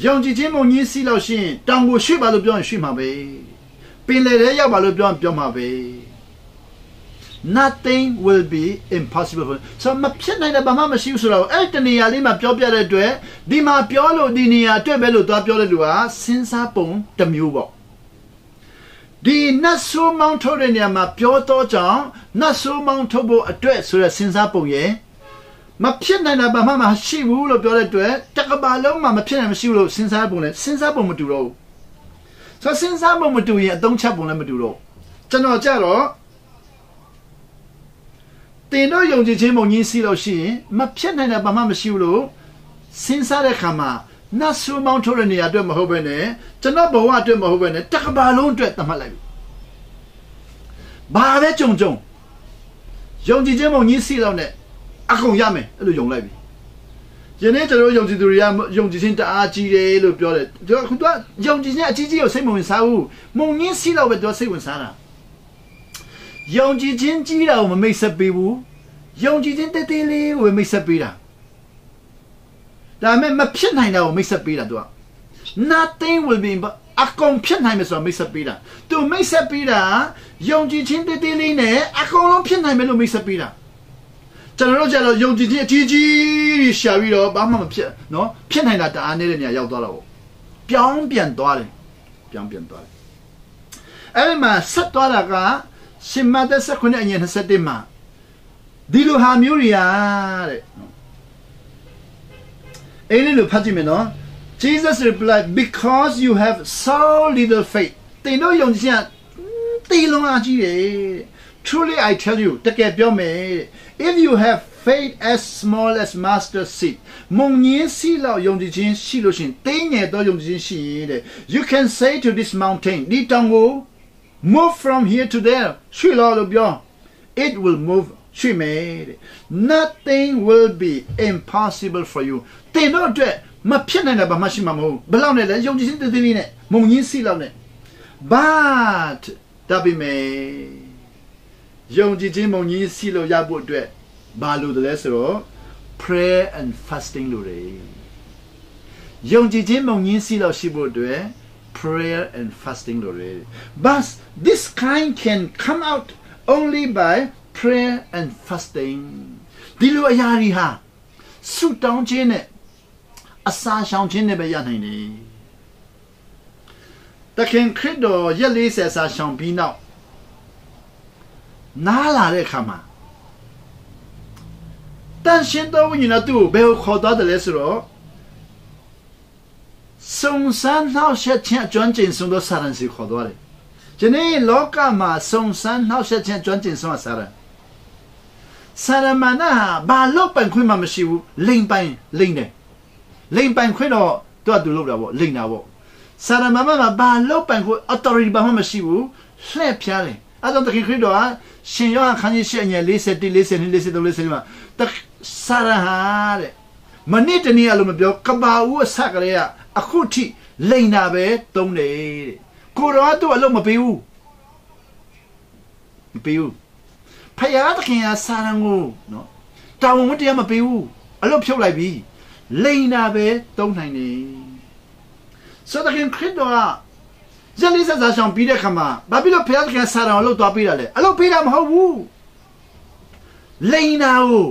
ယုံကြည်ခြင်းမုံကြီးစီးလို့ရှိရင်တောင်ကိုရွှေ့ပါလို့ပြောရင်ရွှေ့မှာပဲပင်လယ်ထဲရောက်ပါလို့ပြောရင်ပြောမှာပဲ nothing will be impossible for ဆိုမဖြစ်နိုင်တာဘာမှမရှိဘူးဆိုတော့အဲ့တနေရာလေးမှာပြောပြတဲ့အတွက်ဒီမှာပြောလို့ဒီနေရာအတွက်ပဲလို့သွားပြောတဲ့လူကစဉ်းစားပုံတစ်မျိုးပေါ့ဒီနတ်ဆိုးမောင်းထုတ်တဲ့နေရာမှာပြောတော့ကြောင့်နတ်ဆိုးမောင်းထုတ်ဖို့အတွက်ဆိုရစဉ်းစားပုံရဲ့မဖြစ်နိုင်တာဘာမှမရှိဘူးလို့ပြောတဲ့အတွက်တကဘာလုံးမှာမဖြစ်နိုင်မရှိဘူးလို့စဉ်းစားပုံနဲ့စဉ်းစားပုံမတူတော့ဘူးဆိုစဉ်းစားပုံမတူရင်အသုံးချပုံလည်းမတူတော့ကျွန်တော်ကြတော့တင်တော့ယုံကြည်ခြင်းပုံကြီးစီးလို့ရှိရင်မဖြစ်နိုင်တာဘာမှမရှိဘူးလို့စဉ်းစားတဲ့ခါမှာနတ်ဆိုးမောင်းထုတ်တဲ့နေရာအတွက်မဟုတ်ဘဲနဲ့ကျွန်တော်ဘဝအတွက်မဟုတ်ဘဲနဲ့တကဘာလုံးအတွက်သတ်မှတ်လိုက်ပြီဘာပဲကြုံယုံကြည်ခြင်းပုံကြီးစီးလို့နဲ့အကုန်ရမယ်အဲ့လိုယုံလိုက်ပြီယနေ့ကျွန်တော်ယုံကြည်သူတွေကယုံကြည်ခြင်းတအားကြီးတယ်လို့ပြောတယ်ခုကယုံကြည်ခြင်းအကြီးကြီးကိုစိတ်မဝင်စားဘူးမုံငင်းစီးတော့ပဲသူစိတ်ဝင်စားတာယုံကြည်ခြင်းကြီးတာကိုမမိတ်ဆက်ပေးဘူးယုံကြည်ခြင်းတသေးလေးကိုမိတ်ဆက်ပေးတာဒါပေမဲ့မဖြစ်နိုင်တာကိုမိတ်ဆက်ပေးတာသူက nothing will be အကုန်ဖြစ်နိုင်မယ်ဆိုတော့မိတ်ဆက်ပေးတာသူမိတ်ဆက်ပေးတာယုံကြည်ခြင်းတသေးလေးနဲ့အကုန်လုံးဖြစ်နိုင်မယ်လို့မိတ်ဆက်ပေးတာကျွန်တော်တို့ကျတော့ယုံကြည်ခြင်းအကြီးကြီးရှာပြီးတော့ဘာမှမဖြစ်နော်ဖြစ်နိုင်တာတအားနေတဲ့နေရာရောက်သွားတော့ပြောင်းပြန်သွားတယ်အဲ့ဒီမှာဆက်သွားတာကရှင်မသက်19အငယ်21မှာဒီလိုဟာမျိုးတွေရာတဲ့အဲ့ဒီလိုဖတ်ကြည့်မယ်နော် Jesus replied because you have so little faith တင်တို့ယုံကြည်ခြင်းတီလုံးအားကြီးတယ် truly I tell you တကယ်ပြောမယ် if you have faith as small as mustard seed မုံညင်းစီလောက်ယုံကြည်ခြင်းရှိလို့ရှင်တင်းငယ်တော့ယုံကြည်ခြင်းရှိရင်တဲ့ you can say to this mountain ဒီတောင်ကို move from here to there ရွှေ့လို့ပြော it will move ရွှေ့မယ်တဲ့ nothing will be impossible for you တင်တော့အတွက်မဖြစ်နိုင်တာဘာမှရှိမှာမဟုတ်ဘယ်လောက်နဲ့လဲယုံကြည်ခြင်းတည်တည်လေးနဲ့မုံညင်းစီလောက်နဲ့ but ဒါပေမဲ့ယုံကြည်ခြင်းမုံကြီးစီလို့ရဖို့အတွက်ဘာလို့လဲဆိုတော့ prayer and fasting လို့ရတယ်ယုံကြည်ခြင်းမုံကြီးစီလို့ရှိဖို့အတွက် prayer and fasting လို့ရတယ် but this kind can come out only by prayer and fasting ဒီလိုအရာတွေဟာဆုတောင်းခြင်းနဲ့အစာရှောင်ခြင်းနဲ့ပဲရနိုင်တယ်တခင်ခရစ်တော်ရက်40အစာရှောင်ပြီးနောက်နားလာတဲ့အခါမှာတန်ရှင်းသောဝိညာဉ်တော်သူ့ကိုဘယ်ကိုခေါ်သွားတယ်လဲဆိုတော့စုံစမ်းနှောက်ယှက်ခြင်းအကျွမ်းကျင်ဆုံးသောစာရန်စီခေါ်သွားတယ်။ဒီနေ့လောကမှာစုံစမ်းနှောက်ယှက်ခြင်းအကျွမ်းကျင်ဆုံးစာရန်မနာဘာလို့ပိုင်ခွင့်မှမရှိဘူးလိမ်ပိုင်လိမ်တယ်လိမ်ပိုင်ခွင့်တော့သူလုပ်တာပေါ့လိမ်တာပေါ့စာရမန်မှာဘာလို့ပိုင်ခွင့် authority ဘာမှမရှိဘူးလှည့်ဖျားတယ်အဲ့တော့တခင်ခရစ်တော်ကရှင်ယောဟန်ခန်းကြီး8အငယ်41 42 43 44မှာစာရဟာတဲ့မနစ်တနည်းအလိုမပြောကဘာဦးအဆက်ကလေးကအခုထိလိန်တာပဲသုံးတယ်တဲ့ကိုတော်ကသူ့အလုပ်မပေးဘူးဖယားသခင်ကစာရန်ကိုနော်တာဝန်ဝတ္တရားမပေးဘူးအလုပ်ဖြုတ်လိုက်ပြီလိန်တာပဲသုံးနိုင်တယ်ဆိုတော့ခင်ခရစ်တော်က ရက်လေးဆက်စားဆောင်ပြီးတဲ့ခါမှာဘာဖြစ်လို့ဖျားသခင်ဆာရန်ကိုလှုပ်သွားပြီးတာလဲအလုပ်ပေးတာမဟုတ်ဘူးလိန်နာကို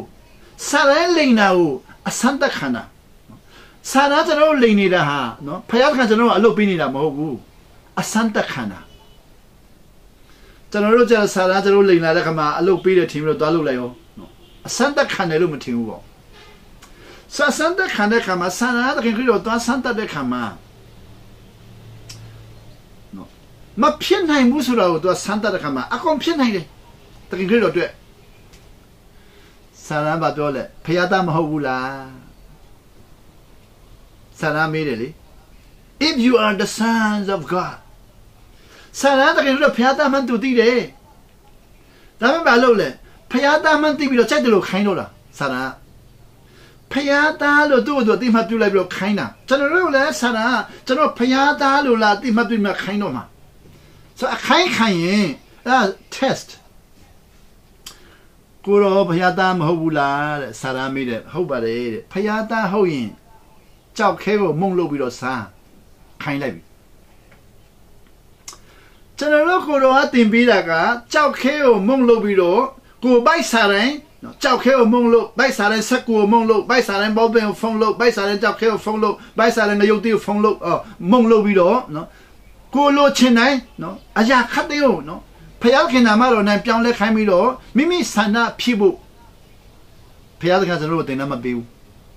ဆာရန်လိန်နာကိုအစမ်းတက်ခန္ဓာဆာရန်ကျွန်တော်လိန်နေတာဟာနော်ဖျားသခင်ကျွန်တော်အလုပ်ပေးနေတာမဟုတ်ဘူးအစမ်းတက်ခန္ဓာကျွန်တော်တို့ကျဆာရန်ကျွန်တော်လိန်လာတဲ့ခါမှာအလုပ်ပေးတဲ့ထင်ပြီးတော့သွားလုပ်လိုက်ရောနော်အစမ်းတက်ခန္ဓာလို့မထင်ဘူးပေါ့ဆာစမ်းတက်ခန္ဓာခါမှာဆာရန်သခင်ခရစ်တော်သွားစမ်းတက်တဲ့ခါမှာမဖြစ်နိုင်ဘူးဆိုတော့သူကစမ်းတဲ့ခါမှာအကုန်ဖြစ်နိုင်တယ်တကယ်ကြည့်တော့တွေ့ဆာရန်ဘာပြောလဲဖယားသားမဟုတ်ဘူးလားဆာရန်မေးတယ်လေ if you are the sons of God ဆာရန်တကယ်လို့ဖယားသားမှန်သူသိတယ်ဒါပေမဲ့ဘာလုပ်လဲဖယားသားမှန်သိပြီးတော့ကြိုက်တယ်လို့ခိုင်းတော့လားဆာရန်ဖယားသားလို့သူ့ကိုအတိမတ်ပြုလိုက်ပြီးတော့ခိုင်းတာကျွန်တော်တို့လည်းဆာရန်ကျွန်တော်ဖယားသားလို့လားအတိမတ်ပြုမှခိုင်းတော့မှာဆိုအခိုင်းခိုင်းရင်အဲ test ကိုရောဖယားသားမဟုတ်ဘူးလားတဲ့ဆာရန်မေးတယ်ဟုတ်ပါတယ်တဲ့ဖယားသားဟုတ်ရင်ကြောက်ခဲကိုမုံလုပ်ပြီးတော့စားခိုင်းလိုက်ပြီကျွန်တော်တို့ကိုရောတင်ပေးတာကကြောက်ခဲကိုမုံလုပ်ပြီးတော့ကိုပိုက်ဆာရင်ကြောက်ခဲကိုမုံလို့ပိုက်ဆာရင်ဆက်ကိုမုံလို့ပိုက်ဆာရင်ဘောပင်ကိုဖုံးလို့ပိုက်ဆာရင်ကြောက်ခဲကိုဖုံးလို့ပိုက်ဆာရင်ငရုတ်တီကိုဖုံးလို့မုံလုပ်ပြီးတော့နော်ကိုလိုချင်တိုင်းနော်အရာခတ်တဲ့ကိုနော်ဖယားခင်နာမတော်နဲ့ပြောင်းလဲခိုင်းပြီးတော့မိမိဆန္ဒဖြစ်ဖို့ဖယားခင်ကျွန်တော်တို့တင်တမ်းမပေးဘူး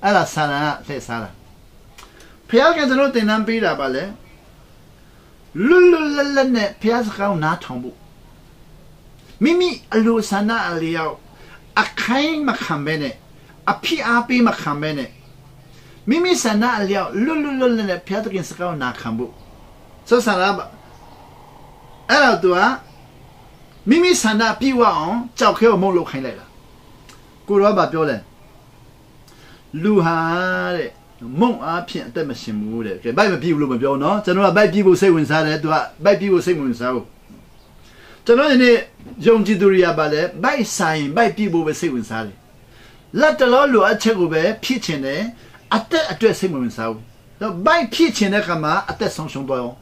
အဲ့ဒါဆန္ဒကလက်စားတာဖယားခင်ကျွန်တော်တင်တမ်းပေးတာပါလေလွတ်လွတ်လပ်လပ်နဲ့ဖယားစကားကိုနားထောင်ဖို့မိမိအလိုဆန္ဒအလျောက်အခိုင်မခံပဲနဲ့အဖြစ်အားပေးမခံပဲနဲ့မိမိဆန္ဒအလျောက်လွတ်လွတ်လပ်လပ်နဲ့ဖယားခင်စကားကိုနားခံဖို့ဆိုဆန္ဒအဲ့တော့သူကမိမိဆန္ဒပြေဝအောင်ကြောက်ခဲကိုမုတ်လို့ခိုင်းလိုက်တာကိုရောဘာပြောလဲလူဟာတဲ့မုံအားဖြင့်အသက်မရှင်ဘူးတဲ့ကဲဘိုက်မပြေဘူးလို့မပြောနော်ကျွန်တော်ကဘိုက်ပြေဖို့စိတ်ဝင်စားတယ်သူကဘိုက်ပြေဖို့စိတ်ဝင်စားဘူးကျွန်တော်ဒီနေ့ယုံကြည်သူတွေကပါလဲဘိုက်ဆိုင်ဘိုက်ပြေဖို့ပဲစိတ်ဝင်စားတယ်လက်တလောလိုအချက်ကိုပဲဖြစ်ချင်တယ်အသက်အတွက်စိတ်ဝင်စားဘူးတော့ဘိုက်ဖြစ်ချင်တဲ့ခါမှာအသက်ဆုံးရှုံးသွားအောင်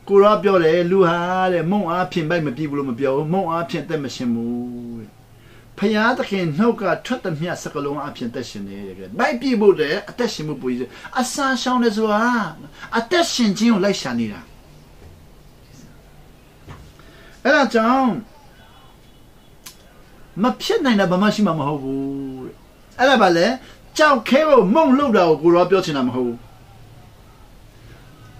ကိုရောပြောတယ်လူဟာတဲ့မုံအားဖြင့်ဘိုက်မပြေဘူးလို့မပြောဘူးမုံအားဖြင့်သက်မရှင်ဘူးတဲ့ဖယားသခင်နှုတ်ကထွက်သမျှစကလုံးအားဖြင့်သက်ရှင်တယ်တဲ့ဘိုက်ပြေဖို့တဲ့အသက်ရှင်မှုပူကြီးအစာရှောင်းတယ်ဆိုတာအသက်ရှင်ခြင်းကိုလိုက်ရှာနေတာအဲ့ဒါကြောင့်မဖြစ်နိုင်တာဘာမှရှိမှာမဟုတ်ဘူးတဲ့အဲ့ဒါပါလေကြောက်ခဲကိုမုံလို့တာကိုရောပြောချင်တာမဟုတ်ဘူး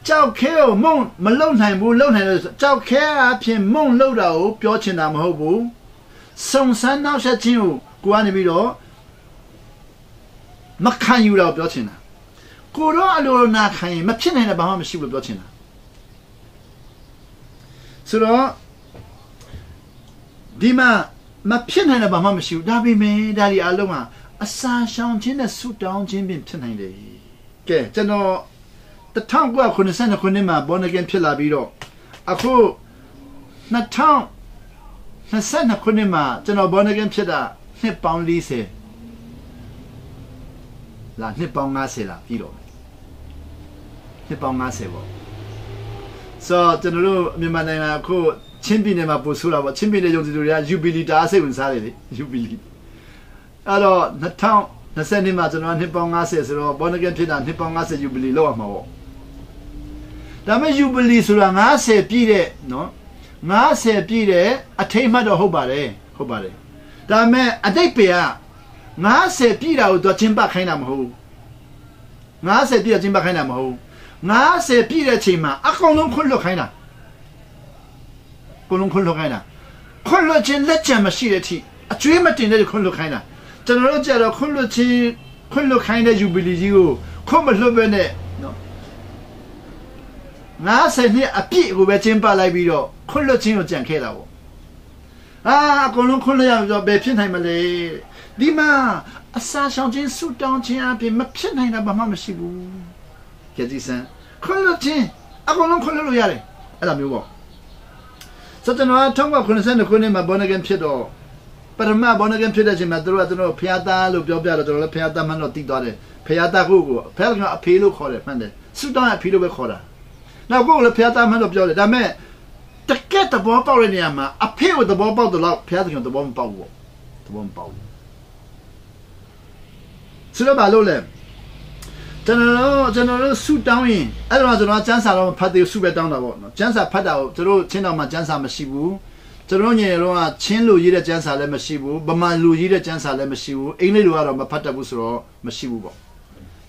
ကြောက်ခဲကိုမုံမလုံနိုင်ဘူးလုံနိုင်လို့ကြောက်ခဲအဖြစ်မုံလုံတာကိုပြောချင်တာမဟုတ်ဘူးစုံစမ်းနောက်ဆက်ခြင်းကိုကနေပြီးတော့မခံယူတော့ပြောချင်တာကိုတော့အလိုနာခံရင်မဖြစ်နိုင်တဲ့ဘာမှမရှိဘူးပြောချင်တာဆိုတော့ဒီမှာမဖြစ်နိုင်တဲ့ဘာမှမရှိဘူးဒါပေမဲ့ဒါဒီအလုံးမှာအစာရှောင်ခြင်းနဲ့ဆူတောင်းခြင်းပင်ဖြစ်နိုင်တယ်ကဲကျွန်တော်1992ခုနှစ်မှာborn again ဖြစ်လာပြီးတော့အခု2022ခုနှစ်မှာကျွန်တော် born again ဖြစ်တာနှစ်ပေါင်း40လာနှစ်ပေါင်း50လာပြီးတော့နှစ်ပေါင်း50ပေါ့ဆိုကျွန်တော်တို့မြန်မာနိုင်ငံအခုချင်းပြည်နယ်မှာပို့ဆိုးတာပေါ့ချင်းပြည်နယ်ယုံကြည်သူတွေက jubilee တားစိတ်ဝင်စားတယ်လေ jubilee အဲ့တော့2020မှာကျွန်တော်နှစ်ပေါင်း50ဆိုတော့ born again ဖြစ်တာနှစ်ပေါင်း50 jubilee လောက်အောင်မှာပေါ့ဒါမဲ့ jubilee ဆိုတာ50ပြည့်တဲ့နော်50ပြည့်တဲ့အထိမ်းအမှတ်တော့ဟုတ်ပါတယ်ဒါမဲ့အတိတ်ပေက50ပြည့်တာကိုသူကျင်းပခိုင်းတာမဟုတ်ဘူး50ပြည့်ကျင်းပခိုင်းတာမဟုတ်ဘူး50ပြည့်တဲ့အချိန်မှာအကုန်လုံးခွင့်လွှတ်ခိုင်းတာခွင့်လွှတ်ခြင်းလက်ချံမရှိတဲ့အထိအကျွေးမတင်တဲ့ခွင့်လွှတ်ခိုင်းတာကျွန်တော်တို့ကြတော့ခွင့်လွှတ်ခိုင်းတဲ့ jubilee ကြီးကိုခွင့်မလွှတ်ဘဲနဲ့နော်50နှစ်အပြည့်ကိုပဲကျင်းပလိုက်ပြီးတော့ခွင့်လွှတ်ခြင်းကိုကြံခဲ့တာပေါ့အကုန်လုံးခွင့်လွှတ်ရပြီးတော့ဘယ်ဖြစ်နိုင်မလဲဒီမှာအစာရှောင်ခြင်းဆူတောင်းခြင်းအပြင်မဖြစ်နိုင်တာဘာမှမရှိဘူးကြည်စံခွင့်လွှတ်ခြင်းအကုန်လုံးခွင့်လွှတ်လို့ရတယ်အဲ့လိုမျိုးပေါ့ဆိုတော့1992ခုနှစ်မှာ born again ဖြစ်တော့ပရမ born again ဖြစ်တဲ့အချိန်မှာသူတို့ကဖျားသားလို့ပြောပြတော့ကျွန်တော်လည်းဖျားသားမှန်းတော့တည်သွားတယ်ဖျားသားကိုဖျားကအဖေလို့ခေါ်တယ်မှန်တယ်ဆူတောင်းအဖေလို့ပဲခေါ်တာ နောက်ကိုလည်းဖျားသားမှတော့ပြောတယ်ဒါပေမဲ့တကက်သဘောပေါက်တဲ့နေရာမှာအဖေကိုသဘောပေါက်တော့ဖျားသခင်သဘောမပေါက်ဘူးသဘောမပေါက်ဘူးဆိုတော့ဘာလို့လဲကျွန်တော်တို့ဆူတောင်းရင်အဲ့တော့ကျွန်တော်ကျန်းစာတော့ဖတ်သေးဆူပဲတောင်းတာပေါ့နော်ကျန်းစာဖတ်တာကိုတို့ချင်းတော်မှာကျန်းစာမရှိဘူးကျွန်တော်ညင်တော့ချင်းလူရေးတဲ့ကျန်းစာလည်းမရှိဘူးဗမာလူရေးတဲ့ကျန်းစာလည်းမရှိဘူးအင်္ဂလိပ်လူကတော့မဖတ်တတ်ဘူးဆိုတော့မရှိဘူးပေါ့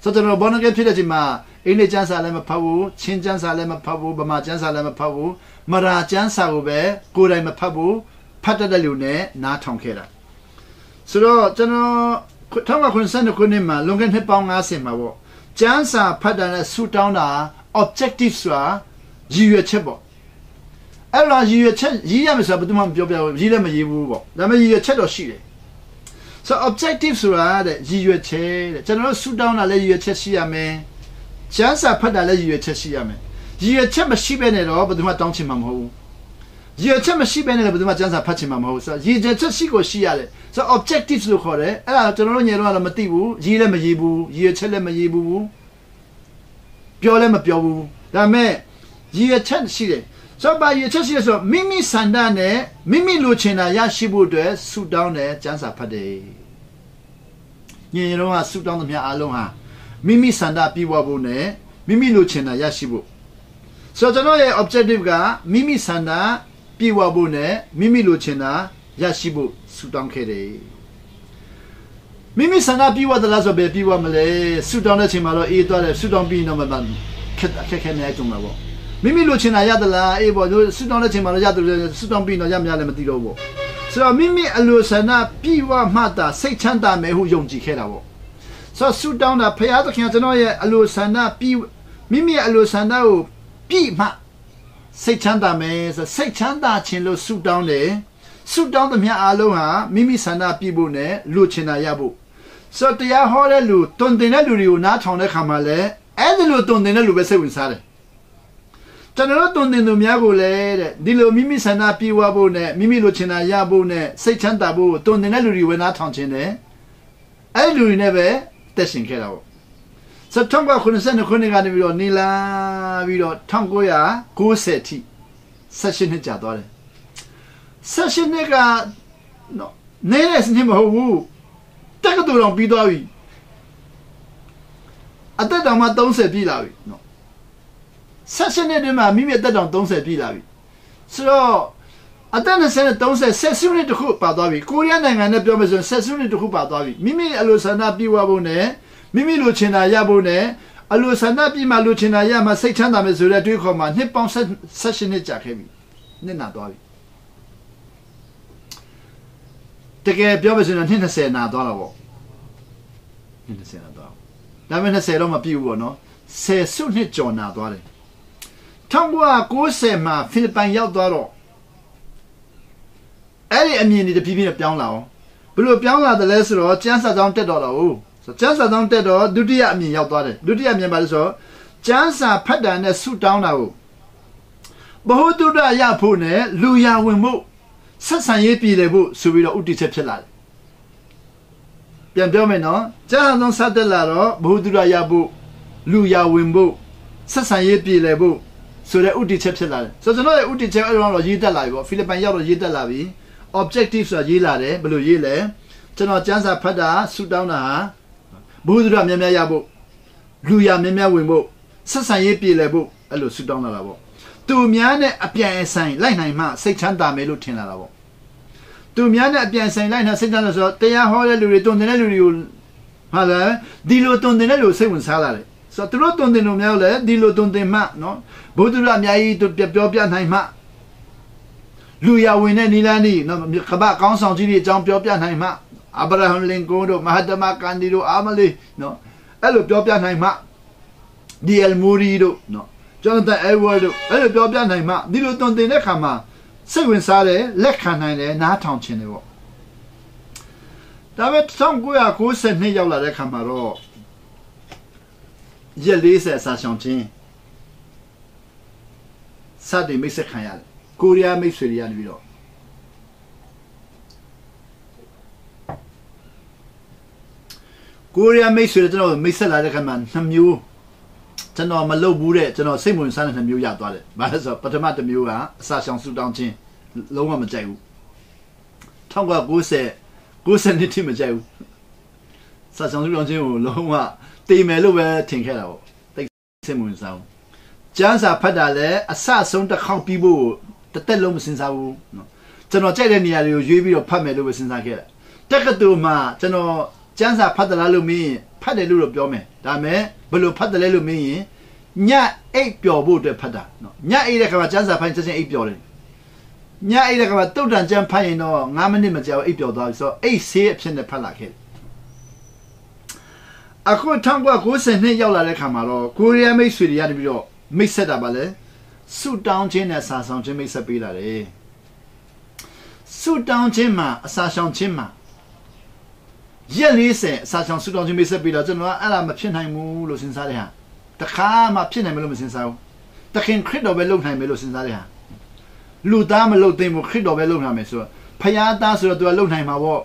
ဆိုတော့ကျွန်တော်ဘောနကဖြစ်တဲ့ချိန်မှာအင်္ဂလိပ်ကျန်းစာလည်းမဖတ်ဘူးချင်းကျန်းစာလည်းမဖတ်ဘူးဗမာကျန်းစာလည်းမဖတ်ဘူးမရာကျန်းစာကိုပဲကိုယ်တိုင်မဖတ်ဘူးဖတ်တတ်တဲ့လူနဲ့နားထောင်ခဲ့တာဆိုတော့ကျွန်တော်1992ခုနှစ်မှာလွန်ခဲ့တဲ့နှစ်ပေါင်း90မှာပေါ့ကျန်းစာဖတ်တာနဲ့ဆူတောင်းတာ objective ဆိုတာရည်ရွယ်ချက်ပေါ့အဲ့လိုရည်ရွယ်ချက်ရေးရမယ်ဆိုတာဘယ်သူမှမပြောပြဘူးရေးလည်းမရေးဘူးပေါ့ဒါပေမဲ့ရည်ရွယ်ချက်တော့ရှိတယ်ဆိုတော့ objective ဆိုတာတဲ့ရည်ရွယ်ချက်တဲ့ကျွန်တော်တို့ဆူတောင်းတာလည်းရည်ရွယ်ချက်ရှိရမယ်ကျန်းစာဖတ်တာလည်းရည်ရွယ်ချက်ရှိရမယ်ရည်ရွယ်ချက်မရှိဘဲနဲ့တော့ဘယ်သူမှတောင်းချင်မှာမဟုတ်ဘူးရည်ရွယ်ချက်မရှိဘဲနဲ့လည်းဘယ်သူမှကျန်းစာဖတ်ချင်မှာမဟုတ်ဘူးဆိုတော့ရည်ရွယ်ချက်ရှိကိုရှိရတယ်ဆိုတော့ objective လို့ခေါ်တယ်အဲ့ဒါကျွန်တော်တို့ညေတော့လည်းမသိဘူးရေးလည်းမရေးဘူးရည်ရွယ်ချက်လည်းမရေးဘူးပြောလည်းမပြောဘူးဒါပေမဲ့ရည်ရွယ်ချက်ရှိတယ်ဆိုတော့ရည်ရွယ်ချက်ရှိတယ်ဆိုတော့မိမိစန္ဒနဲ့မိမိလိုချင်တာရရှိဖို့အတွက်ဆူတောင်းတယ်ကျမ်းစာဖတ်တယ်ညင်တော့ဆူတောင်းသမျှအားလုံးဟာမိမိစန္ဒပြေဝဖို့နဲ့မိမိလိုချင်တာရရှိဖို့ဆိုတော့ကျွန်တော်ရဲ့ objective ကမိမိစန္ဒပြေဝဖို့နဲ့မိမိလိုချင်တာရရှိဖို့ဆူတောင်းခဲ့တယ်မိမိစန္ဒပြေဝသလားဆိုပဲပြေဝမလဲဆူတောင်းတဲ့ချိန်မှာတော့အေးသွားတယ်ဆူတောင်းပြီးတော့မှခက်ခဲနေကြုံမှာပေါ့မိမိလိုချင်တာရသလားအေးပေါ့ဆူတောင်းတဲ့ချိန်မှာတော့ရတယ်ဆူတောင်းပြီးတော့ရမရလည်းမသိတော့ဘူးပေါ့ဆိုတော့မိမိအလိုဆန္ဒပြေဝမှတာစိတ်ချမ်းသာမယ်ဟုယုံကြည်ခဲ့တာပေါ့ဆိုတော့ဆူတောင်းတာဖခင်သခင်ကျွန်တော်ရဲ့အလိုဆန္ဒပြီးမိမိရဲ့အလိုဆန္ဒကိုပြီးမှစိတ်ချမ်းသာမယ်ဆိုစိတ်ချမ်းသာခြင်းလို့ဆူတောင်းတယ်ဆူတောင်းသမျှအားလုံးဟာမိမိဆန္ဒပြီးဖို့နဲ့လိုချင်တာရဖို့ဆိုတော့တရားဟောတဲ့လူတွင်တင်တဲ့လူတွေကိုနားထောင်တဲ့ခါမှာလည်းအဲ့ဒီလိုတွင်တင်တဲ့လူပဲစိတ်ဝင်စားတယ်ကျွန်တော်တို့တွင်တင်သူများကိုလည်းတဲ့ဒီလိုမိမိဆန္ဒပြေဝဖို့နဲ့မိမိလိုချင်တာရဖို့နဲ့စိတ်ချမ်းသာဖို့တွင်တင်တဲ့လူတွေဝေနားထောင်ခြင်းတယ်အဲ့ဒီလူတွေနဲ့ပဲတက်ရှင်ခဲ့တာပေါ့စက်တင်ဘာ9ခုနှစ်ကနေပြီးတော့နေလာပြီးတော့1990ထိ18နှစ်ကြာသွားတယ်18နှစ်ကနော်နေတဲ့စနစ်မဟုတ်ဘူးတက္ကသိုလ်တော်ပြီးသွားပြီအသက်တော်မှ30ပြည့်လာပြီနော်18နှစ်တည်းမှာမိမိအသက်တော်30ပြည့်လာပြီဆိုတော့အသက်20နဲ့30ဆက်စုနှစ်တစ်ခုပါသွားပြီကိုရီးယားနိုင်ငံနဲ့ပြောမယ်ဆိုရင်ဆက်စုနှစ်တစ်ခုပါသွားပြီမိမိအလိုဆန္ဒပြေဝဖို့နဲ့မိမိလိုချင်တာရဖို့နဲ့အလိုဆန္ဒပြေမှလိုချင်တာရမှစိတ်ချမ်းသာမယ်ဆိုတဲ့အတွေးခေါ်မှာနှစ်ပေါင်း18နှစ်ကြာခဲ့ပြီနှစ်နာသွားပြီတကယ်ပြောမယ်ဆိုရင်နှစ်20နာသွားတာပေါ့နှစ်20နာသွားဒါပေမဲ့20တော့မပြည့်ဘူးပေါ့နော်10စုနှစ်ကျော်နာသွားတယ်1990မှာဖိလစ်ပိုင်ရောက်သွားတော့အဲ့ဒီအမြင်တွေတဖြည်းဖြည်းနဲ့ပြောင်းလာအောင်ဘယ်လိုပြောင်းလာတယ်လဲဆိုတော့ကျန်းစာကြောင်းတက်တော့လို့ဆိုကျန်းစာကြောင်းတက်တော့ဒုတိယအမြင်ရောက်သွားတယ်ဒုတိယအမြင်ပါလို့ဆိုကျန်းစာဖတ်တာနဲ့ဆူတောင်းတာကိုဘ ਹੁ တုဒ္ဒရဖို့နဲ့လူရဝင်ဖို့ဆက်ဆံရေးပြည်တယ်ဖို့ဆိုပြီးတော့ဥတီချက်ဖြစ်လာတယ်ပြန်ပြောမယ်နော်ကျန်းစာကြောင်းဆက်တက်လာတော့ဘ ਹੁ တုဒ္ဒရဖို့လူရဝင်ဖို့ဆက်ဆံရေးပြည်တယ်ဖို့ဆိုတဲ့ဥတီချက်ဖြစ်လာတယ်ဆိုတော့ကျွန်တော်ရဲ့ဥတီချက်အဲ့တော့ရေးတက်လာပြီပေါ့ဖိလစ်ပိုင်ရောက်တော့ရေးတက်လာပြီ objective ဆိုတာရေးလာတယ်ဘယ်လိုရေးလဲကျွန်တော်ကျန်းစာဖတ်တာဆူတောင်းတာဟာဘုရားများများရဖို့လူရများများဝင်ဖို့ဆက်ဆံရေးပြည်လည်ဖို့အဲ့လိုဆူတောင်းလာတာပေါ့သူများနဲ့အပြန်အဆိုင်လိုက်နိုင်မှစိတ်ချမ်းသာမယ်လို့ထင်လာတာပေါ့သူများနဲ့အပြန်ဆိုင်လိုက်နိုင်စိတ်ချမ်းသာဆိုတော့တရားဟောတဲ့လူတွေတုံတင်တဲ့လူတွေကိုဟာလဲဒီလိုတုံတင်တဲ့လူစိတ်ဝင်စားလာတယ်ဆိုတော့သူတို့တုံတင်လို့များလဲဒီလိုတုံတင်မှနော်ဘုရားအများကြီးပြောပြနိုင်မှလူရဝင်တဲ့နီလန်းဒီနော်ကမ္ဘာကောင်းဆောင်ကြီးတွေအကြောင်းပြောပြနိုင်မှအာဗရာဟမ်လင်ကွန်တို့မဟာတမကန်ဒီတို့အာမလီနော်အဲ့လိုပြောပြနိုင်မှဒီအယ်မူရီတို့နော်ဂျွန်သန်အဲဝါတို့အဲ့လိုပြောပြနိုင်မှဒီလိုတွင်တင်တဲ့ခါမှာစိတ်ဝင်စားတယ်လက်ခံနိုင်တယ်နားထောင်ခြင်းတယ်ပေါ့ဒါပေမဲ့1992ရောက်လာတဲ့ခါမှာတော့ရက်40အစာရှောင်ခြင်းစတင်မိတ်ဆက်ခံရတယ်ကိုရီးယားမိတ်ဆွေတွေကနေပြီးတော့ကိုရီးယားမိတ်ဆွေတွေကျွန်တော်မိတ်ဆက်လာတဲ့ခါမှာ2မျိုး ကျွန်တော်မလုပ်ဘူးတဲ့ကျွန်တော်စိတ်ဝင်စားတဲ့မျိုးရသွားတယ်ဘာလဲဆိုတော့ပထမတစ်မျိုးကအစာရှောင်ဆူတောင်းခြင်းလုံးဝမကြိုက်ဘူး1990နှစ်ထိမကြိုက်ဘူးစာရှောင်ဆူတောင်းခြင်းကိုလုံးဝတေမယ်လို့ပဲထင်ခဲ့တာပေါ့တိတ်စိတ်ဝင်စားဘူးကျမ်းစာဖတ်တာလည်းအစဆုံးတစ်ခေါက်ပြီးဖို့တစ်သက်လုံးမစင်စားဘူးနော်ကျွန်တော်ကြိုက်တဲ့နေရာတွေကိုရွေးပြီးတော့ဖတ်မယ်လို့ပဲစဉ်းစားခဲ့တာတက္ကသိုလ်မှာကျွန်တော်ကျမ်းစာဖတ်တယ်လားလို့မင်းဖတ်တယ်လို့တော့ပြောမယ်ဒါပေမဲ့ဘယ်လိုဖတ်တယ်လဲလို့မင်းရင်ညအိပ်ပျော်ဖို့အတွက်ဖတ်တာနော်ညအိပ်တဲ့ခါမှာကျမ်းစာဖတ်ရင်ချက်ချင်းအိပ်ပျော်တယ်ညအိပ်တဲ့ခါမှာတုတ်တန်ကျမ်းဖတ်ရင်တော့9မိနစ်မကြာဘူးအိပ်ပျော်သွားပြီဆိုတော့အိပ်ဆေးအဖြစ်နဲ့ဖတ်လာခဲ့တယ်အခု1992ရောက်လာတဲ့ခါမှာတော့ကိုရီးယားမိတ်ဆွေတွေရပြီးတော့မိတ်ဆက်တာပါလေဆူတောင်းခြင်းနဲ့စာဆောင်ခြင်းမိတ်ဆက်ပေးလာတယ်ဆူတောင်းခြင်းမှာအစာရှောင်ခြင်းမှာရက်40အစာရှောင်ဆူတောင်းခြင်းမိတ်ဆက်ပေးတော့ကျွန်တော်ကအဲ့ဒါမဖြစ်နိုင်ဘူးလို့စဉ်းစားတဲ့ဟာတခါမှဖြစ်နိုင်မလို့မစဉ်းစားဘူးတခင်ခရစ်တော်ပဲလုပ်နိုင်မယ်လို့စဉ်းစားတဲ့ဟာလူသားမလုပ်သိဘူးခရစ်တော်ပဲလုပ်နိုင်မယ်ဆိုတော့ဖျားသားဆိုတော့သူကလုပ်နိုင်မှာပေါ့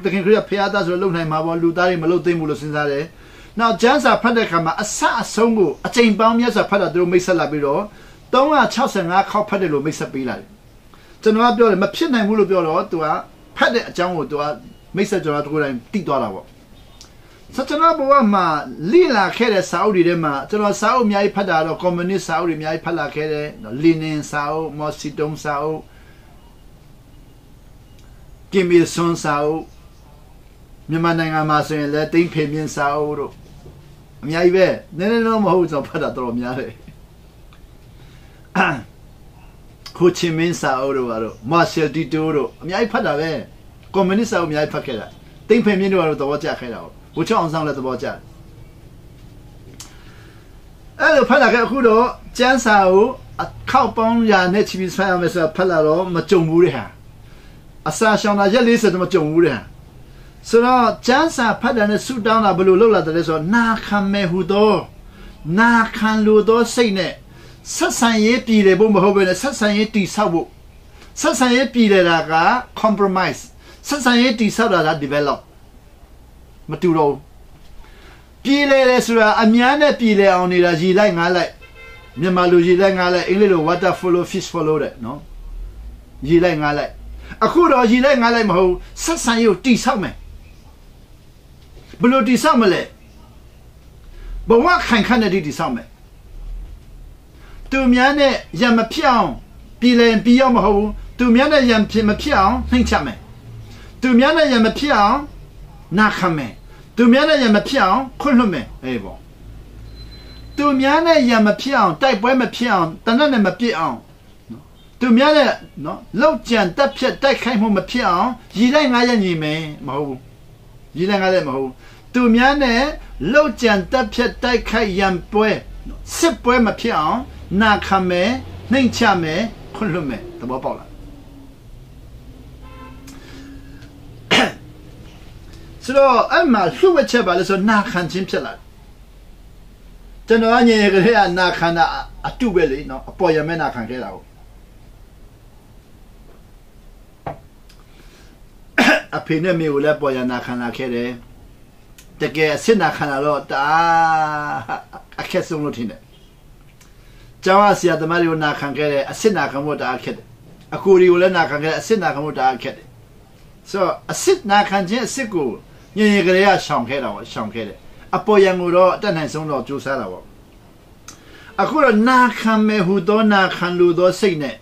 တခင်ခရစ်ဖျားသားဆိုတော့လုပ်နိုင်မှာပေါ့လူသားတွေမလုပ်သိဘူးလို့စဉ်းစားတယ်နောက်ကျမ်းစာဖတ်တဲ့အခါမှာအစအဆုံးကိုအချိန်ပေါင်းများစွာဖတ်တာသူတို့မိတ်ဆက်လာပြီးတော့365ခေါက်ဖတ်တယ်လို့မိတ်ဆက်ပေးလာတယ်ကျွန်တော်ကပြောတယ်မဖြစ်နိုင်ဘူးလို့ပြောတော့သူကဖတ်တဲ့အကြောင်းကိုသူကမိတ်ဆက်ကျွန်တော်တို့ကိုယ်တိုင်သိသွားတာပေါ့ဆက်ကျွန်တော်ဘဝမှာလိလာခဲ့တဲ့စာအုပ်တွေထဲမှာကျွန်တော်စာအုပ်အများကြီးဖတ်တာတော့ကွန်မြူနစ်စာအုပ်တွေအများကြီးဖတ်လာခဲ့တယ်လီနင်စာအုပ်မော်စီတုံစာအုပ်ကင်မီဆွန်စာအုပ်မြန်မာနိုင်ငံမှာဆိုရင်လည်းတိန့်ဖေမြင့်စာအုပ်တို့အများကြီးပဲနည်းနည်းတော့မဟုတ်ကျွန်တော်ဖတ်တာတော်များတယ်ကိုချီမင်းစာအုပ်တို့ကတော့မာရှယ်တီတိုတို့အများကြီးဖတ်တာပဲကွန်မြူနစ်စာအုပ်အများကြီးဖတ်ခဲ့တာတိန့်ဖေမြင့်တို့ကတော့သဘောကျခဲ့တာဘုချောင်းအောင်ဆောင်လည်းသဘောကျတယ်အဲ့လိုဖတ်လာခဲ့အခုတော့ကျန်းစာကိုအခောက်ပေါင်းရာနဲ့ချီပြီးဆွဲရမယ်ဆိုတာဖတ်လာတော့မကြုံဘူးတဲ့ဟာအစာရှောင်တာရက်40တော့မကြုံဘူးတဲ့ဟာဆိုတော့ကျန်းစာဖတ်တယ်နဲ့ဆူတောင်းတာဘယ်လိုလုပ်လာတယ်လဲဆိုတော့နာခံမဲ့ဟူသောနာခံလိုသောစိတ်နဲ့ဆက်ဆံရေးပြည်တယ်ဖို့မဟုတ်ဘဲနဲ့ဆက်ဆံရေးတည်ဆောက်ဖို့ဆက်ဆံရေးပြည်တယ်တာက compromise ဆက်ဆံရေးတည်ဆောက်တာက develop မတူတော့ပြည်လေဆိုတာအများနဲ့ပြည်လေအောင်နေတာရီလိုက်ငါးလိုက်မြန်မာလူရီလိုက်ငါးလိုက်အင်္ဂလိပ်လို water follow fish follow တဲ့နော်ရီလိုက်ငါးလိုက်အခုတော့ရီလိုက်ငါးလိုက်မဟုတ်ဆက်ဆံရေးကိုတည်ဆောက်မယ်ဘယ်လိုတည်ဆောက်မလဲဘဝခိုင်ခန့်တဲ့တည်ဆောက်မယ်သူများနဲ့ရံမဖြစ်အောင်ပြည်လေပြီးအောင်မဟုတ်ဘူးသူများနဲ့ရံဖြစ်မဖြစ်အောင်နှိမ့်ချမယ်သူများနဲ့ရံမဖြစ်အောင်နာခံမယ်သူများနဲ့ရံမဖြစ်အောင်ခွင့်လွှတ်မယ်အေးပေါ့သူများနဲ့ရံမဖြစ်အောင်တိုက်ပွဲမဖြစ်အောင်တနတ်နဲ့မပြစ်အောင်သူများနဲ့နော်လောက်ကြံတက်ဖြတ်တိုက်ခိုက်မှုမဖြစ်အောင်ရည်လိုက်ငါးရညီမယ်မဟုတ်ဘူးရည်လိုက်ငါးလည်းမဟုတ်သူများနဲ့လောက်ကြံတက်ဖြတ်တိုက်ခိုက်ရံပွဲစစ်ပွဲမဖြစ်အောင်နာခံမယ်နှိမ့်ချမယ်ခွင့်လွှတ်မယ်သဘောပေါက်လားဆိုတော့အဲ့မှာလှုပ်ဝက်ချက်ပါလဲဆိုနာခံခြင်းဖြစ်လာကျွန်တော်ညင်ကလေးကနာခံတာအတုပဲလေနော်အပေါ်ရမဲ့နာခံခဲ့တာကိုအဖေနဲ့မေကိုလည်းပေါ်ရနာခံလာခဲ့တယ်တကယ်စစ်နာခံလာတော့တာအခက်ဆုံးလို့ထင်တယ်ကျောင်းဆရာသမားတွေကိုနာခံခဲ့တယ်အစစ်နာခံဖို့တာအခက်တယ်အကူတွေကိုလည်းနာခံခဲ့တယ်အစစ်နာခံဖို့တာအခက်တယ်ဆိုတော့အစစ်နာခံခြင်းအစစ်ကိုညင်ကလေးကရှောင်ခဲ့တာပေါ့ရှောင်ခဲ့တယ်အပေါ်ရံကိုတော့အတက်နိုင်ဆုံးတော့ကြိုးစားတာပေါ့အခုတော့နာခံမဲ့ဟူသောနာခံလိုသောစိတ်နဲ့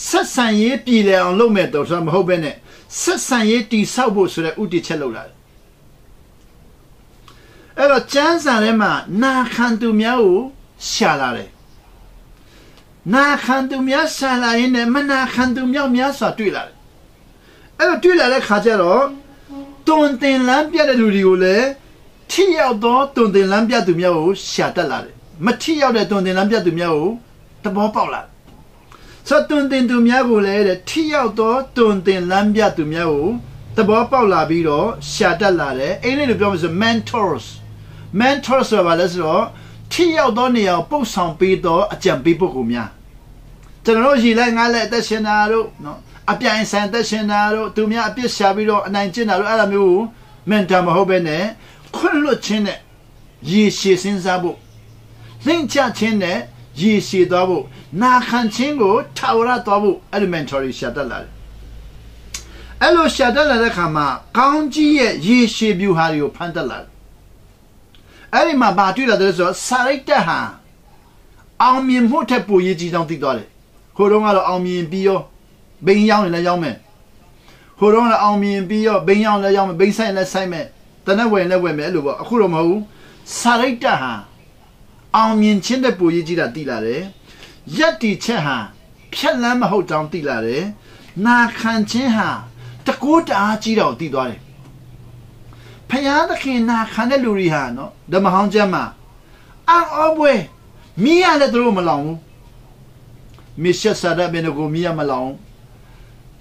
ဆက်ဆံရေးပြည်လည်အောင်လုပ်မဲ့တော့ဆိုမဟုတ်ပဲနဲ့ဆက်ဆံရေးတည်ဆောက်ဖို့ဆိုတဲ့ဥတီချက်လုပ်လာတယ်အဲ့တော့ကျမ်းစာထဲမှာနာခံသူများကိုရှာလာတယ်နာခံသူများရှာလာရင်လည်းမနာခံသူများစွာတွေ့လာတယ်အဲ့တော့တွေ့လာတဲ့ခါကျတော့တွန်တင်လမ်းပြတဲ့လူတွေကိုလည်းထိရောက်သောတွန်တင်လမ်းပြသူများကိုရှာတတ်လာတယ်မထိရောက်တဲ့တွန်တင်လမ်းပြသူများကိုသဘောပေါက်လာဆိုတွန်တင်သူများကိုလည်းထိရောက်သောတွန်တင်လမ်းပြသူများကိုသဘောပေါက်လာပြီးတော့ရှာတတ်လာတယ်အဲ့ဒီလိုပြောလို့ဆို mentors ဆိုတာဘာလဲဆိုတော့ထိရောက်သောနေရာကိုပို့ဆောင်ပေးသောအကြံပေးပုဂ္ဂိုလ်များကျွန်တော်တို့ရည်လိုက်ငါလည်းအသက်ရှင်တာတို့နော်အပြိုင်ဆိုင်သက်ရှင်တာတို့သူများအပြစ်ရှာပြီးတော့အနိုင်ကျင့်တာတို့အဲ့လိုမျိုးမန်တာမဟုတ်ပဲနဲ့ခွင့်လွှတ်ခြင်းနဲ့ရေရှည်စဉ်းစားဖို့ နှိမ့်ချခြင်းနဲ့ရေရှည်သွားဖို့နာခံခြင်းကိုထာဝရသွားဖို့ elementary ရှာတတ်လာတယ်အဲ့လိုရှာတတ်လာတဲ့အခါမှာကောင်းကြီးရဲ့ရေရှည်ဗျူဟာတွေကိုဖန်တက်လာတယ်အဲ့ဒီမှာဘာတွေ့လာတယ်ဆိုတော့စာရိတ္တဟာအောင်မြင်မှုထက်ပိုရေးကြီးကြောင်းသိသွားတယ်ခိုးတော့ကတော့အောင်မြင်ပြီးရောဘိန်းရောင်းရင်လည်းရောင်းမယ်ခိုးတော့ကအောင်မြင်ပြီးရောဘိန်းရောင်းလည်းရောင်းမယ်ဘိန်းဆိုင်လည်းဆိုင်မယ်တနက်ဝယ်လည်းဝယ်မယ်အဲ့လိုပေါ့အခုတော့မဟုတ်ဘူးစာရိတ္တဟာအောင်မြင်ခြင်းတဲ့ပူရေးကြီးတာသိလာတယ်ရက်တီချက်ဟာဖြက်လန်းမဟုတ်ကြောင်းသိလာတယ်နာခံခြင်းဟာတကူတအားကြီးတော့သိသွားတယ်ဖယားသခင်နာခံတဲ့လူတွေဟာနော်ဓမ္မဟောင်းကျမ်းမှာအော်ပွဲမီးရလည်းတို့မလောင်ဘူးမီရှက်ဆာဒဘယ်ကိုမီးရမလောင်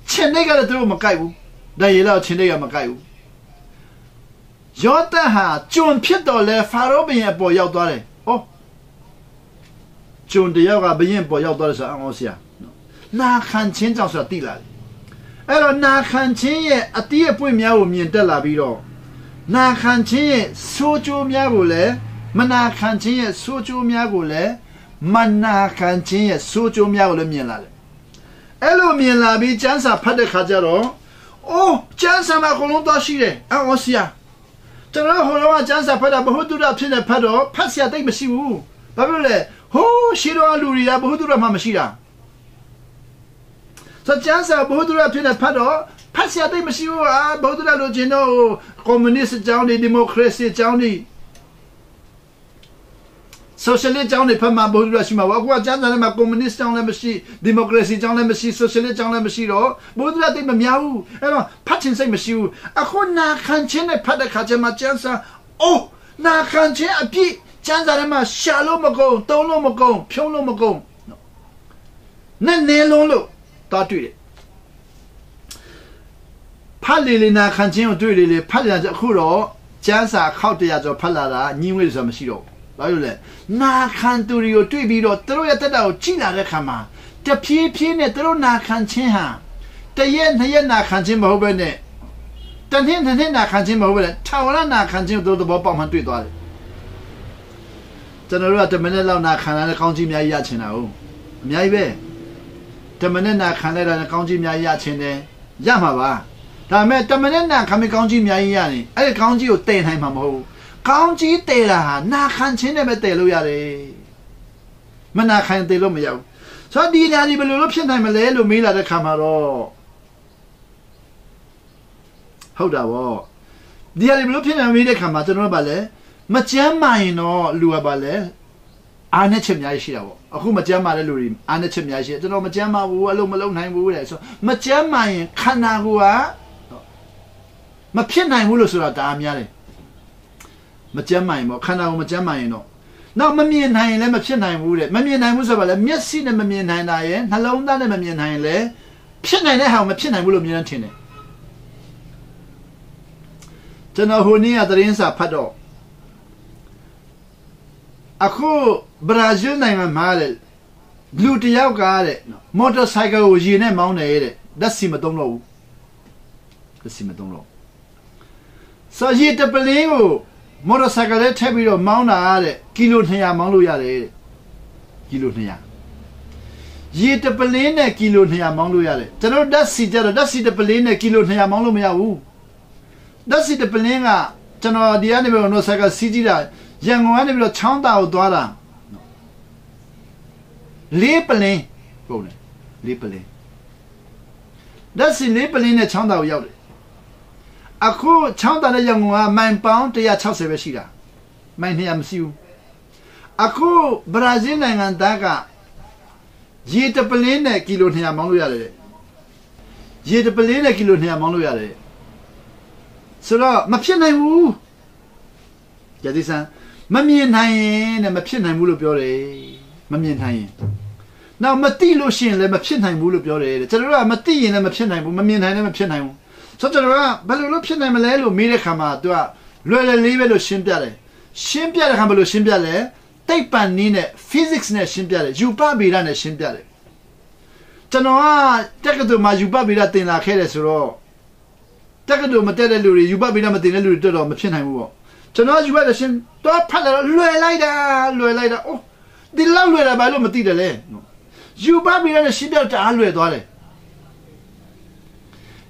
ချင်းတွေကလည်းတို့မကြိုက်ဘူးဒါရေလောက်ချင်းတွေကမကြိုက်ဘူးယောသဟာကျွန်ဖြစ်တော်လဲဖာရောဘုရင်အပေါ်ရောက်သွားတယ်ကျွန်တယောက်ကဘုရင်ပေါ်ရောက်သွားတယ်ဆိုအောင်ဆရာနာခံခြင်းကြောင့်ဆိုတာသိလာတယ်အဲ့တော့နာခံခြင်းရဲ့အတိအပွင့်များကိုမြင်တက်လာပြီးတော့နာခံခြင်းရဲ့ဆိုးကျိုးများကိုလည်းမနာခံခြင်းရဲ့ဆိုးကျိုးများကိုလည်းမနာခံခြင်းရဲ့ဆိုးကျိုးများကိုလည်းမြင်လာတယ်အဲ့လိုမြင်လာပြီးကျမ်းစာဖတ်တဲ့ခါကျတော့အိုးကျမ်းစာမှာအကုန်လုံးသွားရှိတယ်အော်ဆရာကျွန်တော်ဟိုတော့ကျမ်းစာဖတ်တာဘုဟုတုဒဖြစ်နေဖတ်တော့ဖတ်ဆရာတိတ်မရှိဘူးဘာဖြစ်လို့လဲဟိုးရှိတော်လူတွေကဘုဟုတုဒမှမရှိတာဆိုကျမ်းစာဘုဟုတုဒဖြစ်နေဖတ်တော့ဖတ်ဆရာတိတ်မရှိဘူးဘုဟုတုဒလို့ကျင်တော့ကွန်မြူနစ်အကြောင်းတွေဒီမိုကရေစီအကြောင်းတွေဆိုရှယ်လစ်အကြောင်းတွေဖတ်မှာဘုဟုတုဒရှိမှာအခုကကျမ်းစာထဲမှာကွန်မြူနစ်အကြောင်းလည်းမရှိဒီမိုကရေစီအကြောင်းလည်းမရှိဆိုရှယ်လစ်အကြောင်းလည်းမရှိတော့ဘုဟုတုဒတိတ်မများဘူးအဲ့တော့ဖတ်ခြင်းစိတ်မရှိဘူးအခုနာခံခြင်းနဲ့ဖတ်တဲ့ခါကျမှကျမ်းစာအိုးနာခံခြင်းအပြည့်ကျမ်းစာထဲမှာရှာလို့မကုန်တုံးလို့မကုန်ဖြုံးလို့မကုန်နဲ့နေလုံးလို့တာတွေ့တယ်ဖတ်လေနာခံခြင်းကိုတွေ့လေဖတ်ရကြအခုတော့ကျမ်းစာခောက်တရားကျော်ဖတ်လာတာညင်းဝဲဆိုတာမရှိတော့ဘာလို့လဲနာခံသူတွေကိုတွေ့ပြီးတော့သူတို့ရဲ့တက်တာကိုကြည်လာတဲ့ခါမှာတဖြည်းဖြည်းနဲ့သူတို့နာခံခြင်းဟာတရက်နှစ်ရက်နာခံခြင်းမဟုတ်ဘဲနဲ့တနေ့နှစ်နေ့နာခံခြင်းမဟုတ်ဘဲနဲ့ထာဝရနာခံခြင်းကိုသူတို့သဘောပေါက်မှတွေ့သွားတယ်ကျွန်တော်တို့က10မိနစ်လောက်နာခံရတဲ့ကောင်းကြီးအများကြီးရချင်တာဟုတ်အများကြီးပဲ10မိနစ်နာခံလိုက်တာကောင်းကြီးအများကြီးရချင်တယ်ရမှာပါဒါပေမဲ့10မိနစ်နာခံပြီးကောင်းကြီးအများကြီးရရင်အဲ့ဒီကောင်းကြီးကိုတည်နိုင်မှာမဟုတ်ဘူးကောင်းကြီးတည်တာဟာနာခံခြင်းနဲ့ပဲတည်လို့ရတယ်မနာခံတည်လို့မရဘူးဆိုတော့ဒီနေရာဒီဘယ်လိုလုပ်ဖြစ်နိုင်မလဲလို့မေးလာတဲ့ခါမှာတော့ဟုတ်တာဗောဒီနေရာဒီဘယ်လိုဖြစ်နိုင်မေးတဲ့ခါမှာကျွန်တော်တို့ကလည်းမကြမ်းမာရင်တော့လူကပါလဲအားနဲ့ချက်များရှိတာပေါ့အခုမကြမ်းမာတဲ့လူတွေအားနဲ့ချက်များရှိတယ်ကျွန်တော်မကြမ်းမာဘူးအလုံးမလုံးနိုင်ဘူးတဲ့ဆိုမကြမ်းမာရင်ခန္ဓာကိုယ်ကမဖြစ်နိုင်ဘူးလို့ဆိုတာဒါအများတယ်မကြမ်းမာရင်ပေါ့ခန္ဓာကိုယ်မကြမ်းမာရင်တော့နောက်မမြင်နိုင်ရင်လည်းမဖြစ်နိုင်ဘူးတဲ့မမြင်နိုင်ဘူးဆိုတော့လည်းမျက်စိနဲ့မမြင်နိုင်တာရဲ့နှလုံးသားနဲ့မမြင်နိုင်ရင်လည်းဖြစ်နိုင်တဲ့ဟာမဖြစ်နိုင်ဘူးလို့မြင်နေထင်တယ်ကျွန်တော်ဟိုနေ့ကသတင်းစာဖတ်တော့အခုဘရာဇီးနိုင်ငံမှာတဲ့လူတယောက်ကတဲ့မော်တော်ဆိုင်ကယ်ကိုရေနဲ့မောင်းတယ်တဲ့လက်စီမသုံးတော့ဘူးလက်စီမသုံးတော့ဆိုရေတပလင်းကိုမော်တော်ဆိုင်ကယ်နဲ့ထည့်ပြီးတော့မောင်းတာတဲ့ကီလို200မောင်းလို့ရတယ်တဲ့ကီလို200ရေတပလင်းနဲ့ကီလို200မောင်းလို့ရတယ်ကျွန်တော်လက်စီကြတော့လက်စီတပလင်းနဲ့ကီလို200မောင်းလို့မရဘူးလက်စီတပလင်းကကျွန်တော်ဒီကနေပြီးတော့ဆိုင်ကယ်စီးကြည့်တာရန်ကုန်ကနေပြီးတော့ချောင်းတာကိုသွားတာလေးပလင်းပုံတယ်လေးပလင်းလက်စီလေးပလင်းနဲ့ချောင်းတာကိုရောက်တယ်အခုချောင်းတာနဲ့ရန်ကုန်ကမိုင်ပေါင်း160ပဲရှိတာမိုင်200မရှိဘူးအခုဘရာဇီးနိုင်ငံသားကရေတပလင်းနဲ့ကီလို200မောင်းလို့ရတယ်ရေတပလင်းနဲ့ကီလို200မောင်းလို့ရတယ်ဆိုတော့မဖြစ်နိုင်ဘူးကြည်စမ်းမမြင်နိုင်ရင်နဲ့မဖြစ်နိုင်ဘူးလို့ပြောတယ်မမြင်နိုင်ရင်နောက်မသိလို့ရှိရင်လည်းမဖြစ်နိုင်ဘူးလို့ပြောတယ်ကျွန်တော်တို့ကမသိရင်လည်းမဖြစ်နိုင်ဘူးမမြင်နိုင်လည်းမဖြစ်နိုင်ဘူးဆိုတော့ကျွန်တော်ကဘယ်လိုလုပ်ဖြစ်နိုင်မလဲလို့မေးတဲ့ခါမှာသူကလွယ်လွယ်လေးပဲလို့ရှင်းပြတယ်ရှင်းပြတဲ့ခါဘယ်လိုရှင်းပြလဲတိတ်ပန်နည်းနဲ့ physics နဲ့ရှင်းပြတယ်ယူပဗေဒနဲ့ရှင်းပြတယ်ကျွန်တော်ကတက္ကသိုလ်မှာယူပဗေဒသင်လာခဲ့တယ်ဆိုတော့တက္ကသိုလ်မတက်တဲ့လူတွေယူပဗေဒမသင်တဲ့လူတွေတော်တော်မဖြစ်နိုင်ဘူးပေါ့ကျွန်တော်ယူပတဲ့ရှင်းတော့ဖတ်လာတော့လွယ်လိုက်တာအိုး ဒီလောက်လွယ်တာဘာလို့မသိတယ်လဲနော်ယူပါပြီးတဲ့ရှင်းပြတအားလွယ်သွားတယ်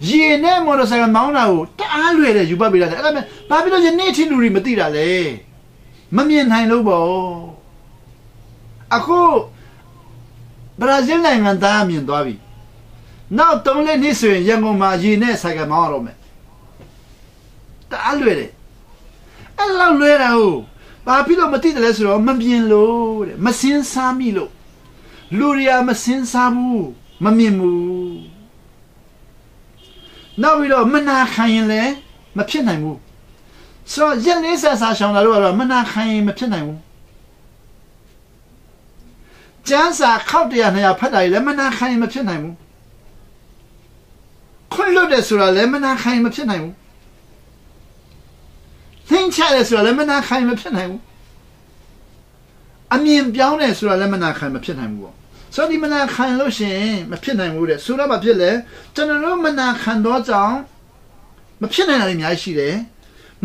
ရေနဲ့မော်တော်ဆိုင်ကမောင်းတာကိုတအားလွယ်တယ်ယူပါပြီးတဲ့အဲ့ဒါမဲ့ဘာဖြစ်လို့ယနေ့ထိလူတွေမသိတာလဲမမြင်နိုင်လို့ပေါ့အခုဘရာဇီးနိုင်ငံသားမြင်သွားပြီနောက်3နှစ်နှစ်ဆိုရင်ရန်ကုန်မှာရေနဲ့ဆိုင်ကမောင်းရတော့မယ်တအားလွယ်တယ်အဲ့လောက်လွယ်တာကိုဘာဖြစ်လို့မသိတယ်လဲဆိုတော့မမြင်လို့တဲ့မစင်းစားမိလို့လူတွေကမစင်းစားဘူးမမြင်ဘူးနောက်ပြီးတော့မနာခံရင်လည်းမဖြစ်နိုင်ဘူးဆိုတော့ရက်လေးဆက်စားရှောင်တာတို့ကတော့မနာခံရင်မဖြစ်နိုင်ဘူးကျန်းစာခောက်တရား200ဖတ်တာလည်းမနာခံရင်မဖြစ်နိုင်ဘူးခွင့်လွတ်တယ်ဆိုတာလည်းမနာခံရင်မဖြစ်နိုင်ဘူးသင်ချတယ်ဆိုတာလည်းမနာခံရင်မဖြစ်နိုင်ဘူးအမြင်ပြောင်းတယ်ဆိုတာလည်းမနာခံမဖြစ်နိုင်ဘူးပေါ့ဆိုတော့ဒီမနာခံလို့ရှိရင်မဖြစ်နိုင်ဘူးတဲ့ဆိုတော့မဖြစ်လဲကျွန်တော်တို့မနာခံတော့ကြောင့်မဖြစ်နိုင်တာတွေအများကြီးရှိတယ်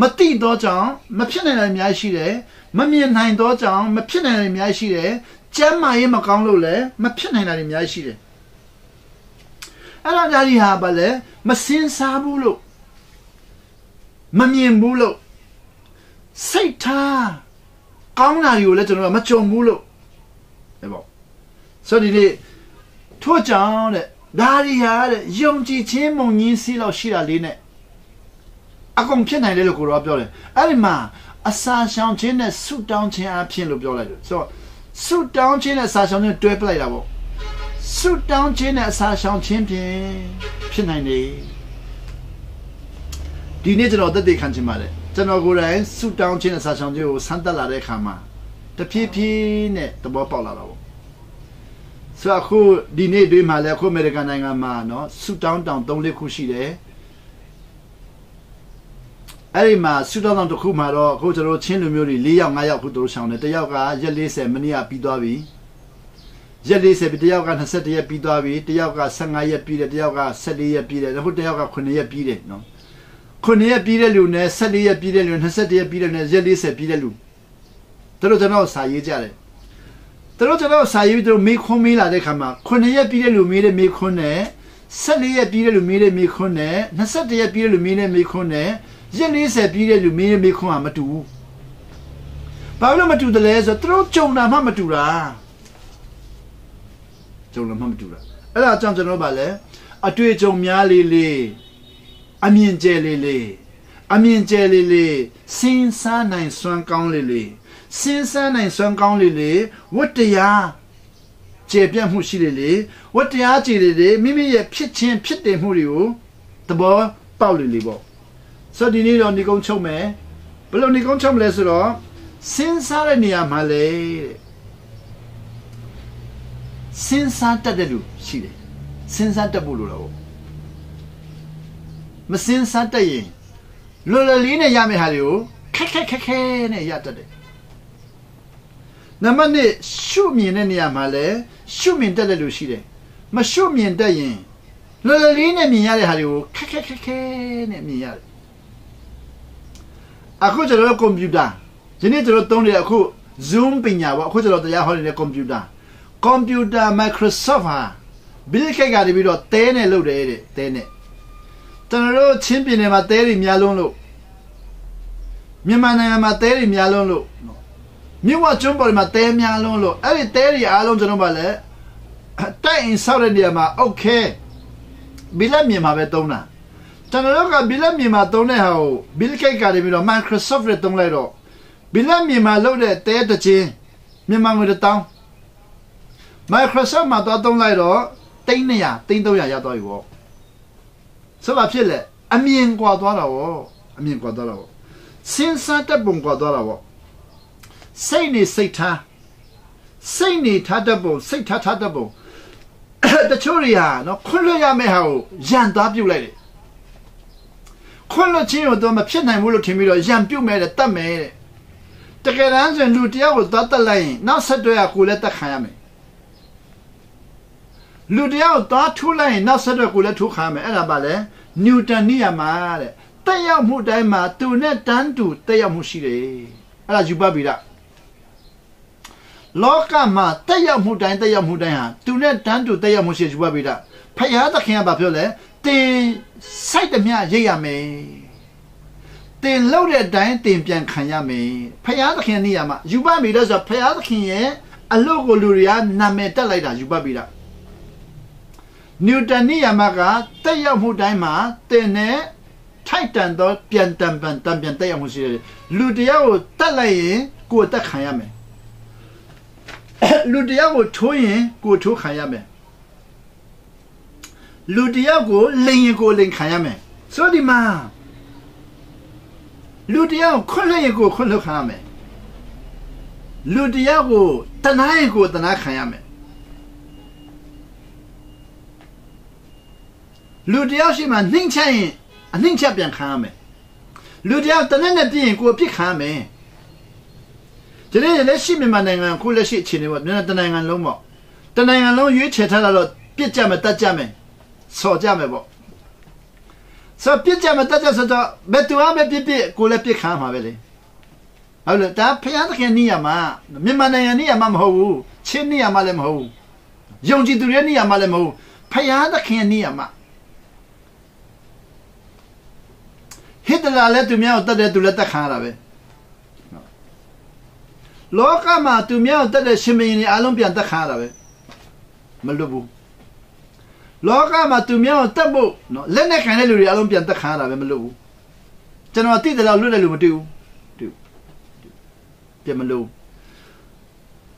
မသိတော့ကြောင့်မဖြစ်နိုင်တာတွေအများကြီးရှိတယ်မမြင်နိုင်တော့ကြောင့်မဖြစ်နိုင်တာတွေအများကြီးရှိတယ်ကျမ်းမာရေးမကောင်းလို့လည်းမဖြစ်နိုင်တာတွေအများကြီးရှိတယ်အဲ့ဒါကြကြီးဟာဘာလဲမစင်စားဘူးလို့မမြင်ဘူးလို့စိတ်ထားကောင်းတာတွေကိုလည်းကျွန်တော်ကမကြုံဘူးလို့ဟဲ့ပေါ့ဆိုဒီနေ့ထို့ကြောင့်တဲ့ဒါရီဟာတဲ့ယုံကြည်ခြင်းမုံညင်းစီးလောက်ရှိတာလေးနဲ့အကုန်ဖြစ်နိုင်တယ်လို့ကိုရောပြောတယ်အဲ့ဒီမှာအစာရှောင်ခြင်းနဲ့ဆုတောင်းခြင်းအဖြစ်လို့ပြောလိုက်တယ်ဆိုတော့ဆုတောင်းခြင်းနဲ့အစာရှောင်ခြင်းတွဲပလိုက်တာပေါ့ဆုတောင်းခြင်းနဲ့အစာရှောင်ခြင်းဖြင့်ဖြစ်နိုင်တယ်ဒီနေ့ကျွန်တော်သက်သေခံခြင်းပါတယ်ကျွန်တော်ကိုယ်တိုင်ဆုတောင်းခြင်းနဲ့အစာရှောင်ခြင်းကိုဆန်းသက်လာတဲ့အခါမှာတဖြည်းဖြည်းနဲ့သဘောပေါက်လာတာပေါ့ဆိုတော့အခုဒီနေ့တွေ့မှလည်းအခုအမေရိကန်နိုင်ငံမှာနော်ဆုတောင်းတောင်3-4ခုရှိတယ်အဲ့ဒီမှာဆုတောင်းတောင်တစ်ခုမှာတော့အခုကျွန်တော်ချင်းလူမျိုးတွေ4ယောက်5ယောက်ခုတို့ရှောင်းတယ်တစ်ယောက်ကရက်40မိနစ်ပြီးသွားပြီရက်40ပြီးတစ်ယောက်က21ရက်ပြီးသွားပြီတစ်ယောက်က15ရက်ပြီးတယ်တစ်ယောက်က14ရက်ပြီးတယ်အခုတစ်ယောက်က9ရက်ပြီးတယ်နော်9ရက်ပြီးတဲ့လူနဲ့14ရက်ပြီးတဲ့လူ21ရက်ပြီးတဲ့လူနဲ့ရက်40ပြီးတဲ့လူတို့ကျွန်တော်စာရေးကြတယ်တို့ကျွန်တော်စာရေးပြီးတို့မေးခွန်းမေးလာတဲ့ခါမှာ9ရက်ပြီးတဲ့လူမေးတဲ့မေးခွန်းနဲ့14ရက်ပြီးတဲ့လူမေးတဲ့မေးခွန်းနဲ့21ရက်ပြီးတဲ့လူမေးတဲ့မေးခွန်းနဲ့ရက်40ပြီးတဲ့လူမေးတဲ့မေးခွန်းကမတူဘူးဘာလို့မတူတယ်လဲဆိုတော့တို့ကြုံတာမှမတူတာကြုံတာမှမတူတာအဲ့ဒါကြောင့်ကျွန်တော်ဗာလဲအတွေ့အကြုံများလေးလေးအမြင်ကျဲလေးလေးအမြင်ကျဲလေးလေးစဉ်းစားနိုင်စွမ်းကောင်းလေးလေးစဉ်းစားနိုင်စွမ်းကောင်းလေးလေးဝတ္တရားကျေပြတ်မှုရှိလေးလေးဝတ္တရားကြည်လေးလေးမိမိရဲ့ဖြစ်ချင်းဖြစ်တယ်မှုတွေကိုသဘောပေါက်လေးလေးပေါ့ဆိုဒီနေ့တော့ဒီကုန်းချုပ်မယ်ဘယ်လိုဒီကုန်းချုပ်မလဲဆိုတော့စဉ်းစားတဲ့နေရာမှာလေစဉ်းစားတတ်တဲ့လူရှိတယ်စဉ်းစားတတ်ဖို့လိုတော့မစဉ်းစားတတ်ရင်လွယ်လွယ်လေးနဲ့ရမယ့်ဟာတွေကိုခက်ခဲနဲ့ရတတ်တယ်နံပါတ်1ရှုမြင်တဲ့နေရာမှာလဲရှုမြင်တတ်တဲ့လူရှိတယ်မရှုမြင်တတ်ရင်လွယ်လွယ်လေးနဲ့မြင်ရတဲ့ဟာတွေကိုခက်ခဲနဲ့မြင်ရတယ်အခုကျွန်တော်ကွန်ပျူတာဒီနေ့ကျွန်တော်သုံးနေတဲ့အခု Zoom ပညာပေါ့အခုကျွန်တော်တရားဟောနေတဲ့ကွန်ပျူတာMicrosoft ဟာ Bill Gates ကနေပြီးတော့တဲနဲ့လုပ်တယ်တဲ့တဲနဲ့ကျွန်တော်တို့ချင်းပြည်နယ်မှာတဲတွေများလုံးလို့မြန်မာနိုင်ငံမှာတဲတွေများလုံးလို့မြို့ဝကျွန်းပေါ်မှာတဲများလုံးလို့အဲ့ဒီတဲတွေအားလုံးကျွန်တော်ဗာလဲတိုက်ရင်ဆောက်တဲ့နေရာမှာ okay ဘီလက်မြန်မာပဲသုံးတာကျွန်တော်တို့ကဘီလက်မြန်မာသုံးတဲ့ဟာကို Bill Gates ကနေပြီးတော့ Microsoft နဲ့သုံးလိုက်တော့ဘီလက်မြန်မာလုပ်တဲ့တဲတစ်ချင်းမြန်မာငွေ1000 Microsoft မှာတော့သုံးလိုက်တော့300 300ရသွားပြီပေါ့ဆိုတော့ဖြစ်လေအမြင်ကွာသွားတာပေါ့အမြင်ကွာသွားတာပေါ့စဉ်းစားတတ်ပုံကွာသွားတာပေါ့စိတ်နေစိတ်ထားစိတ်နေထားတတ်ပုံစိတ်ထားတတ်ပုံတချို့တွေဟာနော်ခွင့်လွှတ်ရမယ့်ဟာကိုရန်သားပြုတ်လိုက်တယ်ခွင့်လွှတ်ခြင်းကိုတော့မဖြစ်နိုင်ဘူးလို့ထင်ပြီးတော့ရန်ပြုတ်မဲ့တယ်တတ်မဲ့တဲ့တကယ်တမ်းဆိုလူတယောက်ကိုသွားတက်လိုက်ရင်နောက်ဆက်တွဲကကိုလည်းတက်ခံရမယ်လူတယောက်သွားထိုးလိုက်ရင်နောက်ဆက်တွဲကိုလည်းထိုးခံရမယ်အဲ့ဒါပါလေနျူတန်နိယမတဲ့တက်ရောက်မှုတိုင်းမှာသူနဲ့တန်းတူတက်ရောက်မှုရှိတယ်အဲ့ဒါယူပတ်ပြီလား လောကမှာတက်ရောက်မှုတိုင်းဟာသူနဲ့တန်းတူတက်ရောက်မှုရှိယူပါပြီလားဖယားသခင်ကဘာပြောလဲတင်စိုက်သမျှရိပ်ရမယ်တင်လောက်တဲ့အတိုင်းတင်ပြန်ခံရမယ်ဖယားသခင်နေရာမှာယူပါပြီလို့ဆိုဖယားသခင်ရဲ့အလုပ်ကိုလူတွေကနာမည်တက်လိုက်တာယူပါပြီလားနျူတန်နေရာမှာကတက်ရောက်မှုတိုင်းမှာတင်နဲ့ထိုက်တန်သောပြန်တန်ပြန်တက်ရောက်မှုရှိတယ်လူတယောက်ကိုတက်လိုက်ရင်ကိုယ်တက်ခံရမယ်လူတယောက်ကိုထိုးရင်ကိုယ်ထိုးခံရမယ်လူတယောက်ကိုလိန်ရင်ကိုယ်လိန်ခံရမယ်ဆိုဒီမှာလူတယောက်ခွန့်လွှတ်ရင်ကိုယ်ခွန့်လွှတ်ခံရမယ်လူတယောက်ကိုတနာရင်ကိုယ်တနာခံရမယ်လူတယောက်ရှိမှနှိမ့်ချက်ရင်အနှိမ့်ချက်ပြန်ခံရမယ်လူတယောက်တနက်နဲ့ပြည့်ရင်ကိုယ်ပြစ်ခံရမယ်ဒီနေ့လက်ရှိမြန်မာနိုင်ငံကိုလက်ရှိအခြေအနေပေါ့မြန်မာနိုင်ငံလုံးပေါ့တနိုင်ငံလုံးရွေးချယ်ထားတာတော့ပြစ်ကြမယ်တတ်ကြမယ်ဆော်ကြမယ်ပေါ့ဆိုပြစ်ကြမယ်တတ်ကြဆိုတော့ဘယ်သူမှပြစ်ကိုလည်းပြစ်ခံမှာပဲလေဟုတ်လို့ဒါဖျားသခင်နေရမှာမြန်မာနိုင်ငံနေရမှာမဟုတ်ဘူးချင်းနေရမှာလည်းမဟုတ်ဘူးယုံကြည်သူတွေနေရမှာလည်းမဟုတ်ဘူးဖျားသခင်နေရမှာဟစ်တလာလည်းသူများကိုတတ်တယ်သူလည်းတတ်ခံရတာပဲလောကမှာသူများကိုတတ်တဲ့ရှင်မင်းတွေအားလုံးပြန်တတ်ခံရတာပဲမလွတ်ဘူးလောကမှာသူများကိုတတ်ဖို့နော်လက်နဲ့ခံတဲ့လူတွေအားလုံးပြန်တတ်ခံရတာပဲမလွတ်ဘူးကျွန်တော်သိတယ်လို့လွတ်တဲ့လူမတွေ့ဘူးပြန်မလို့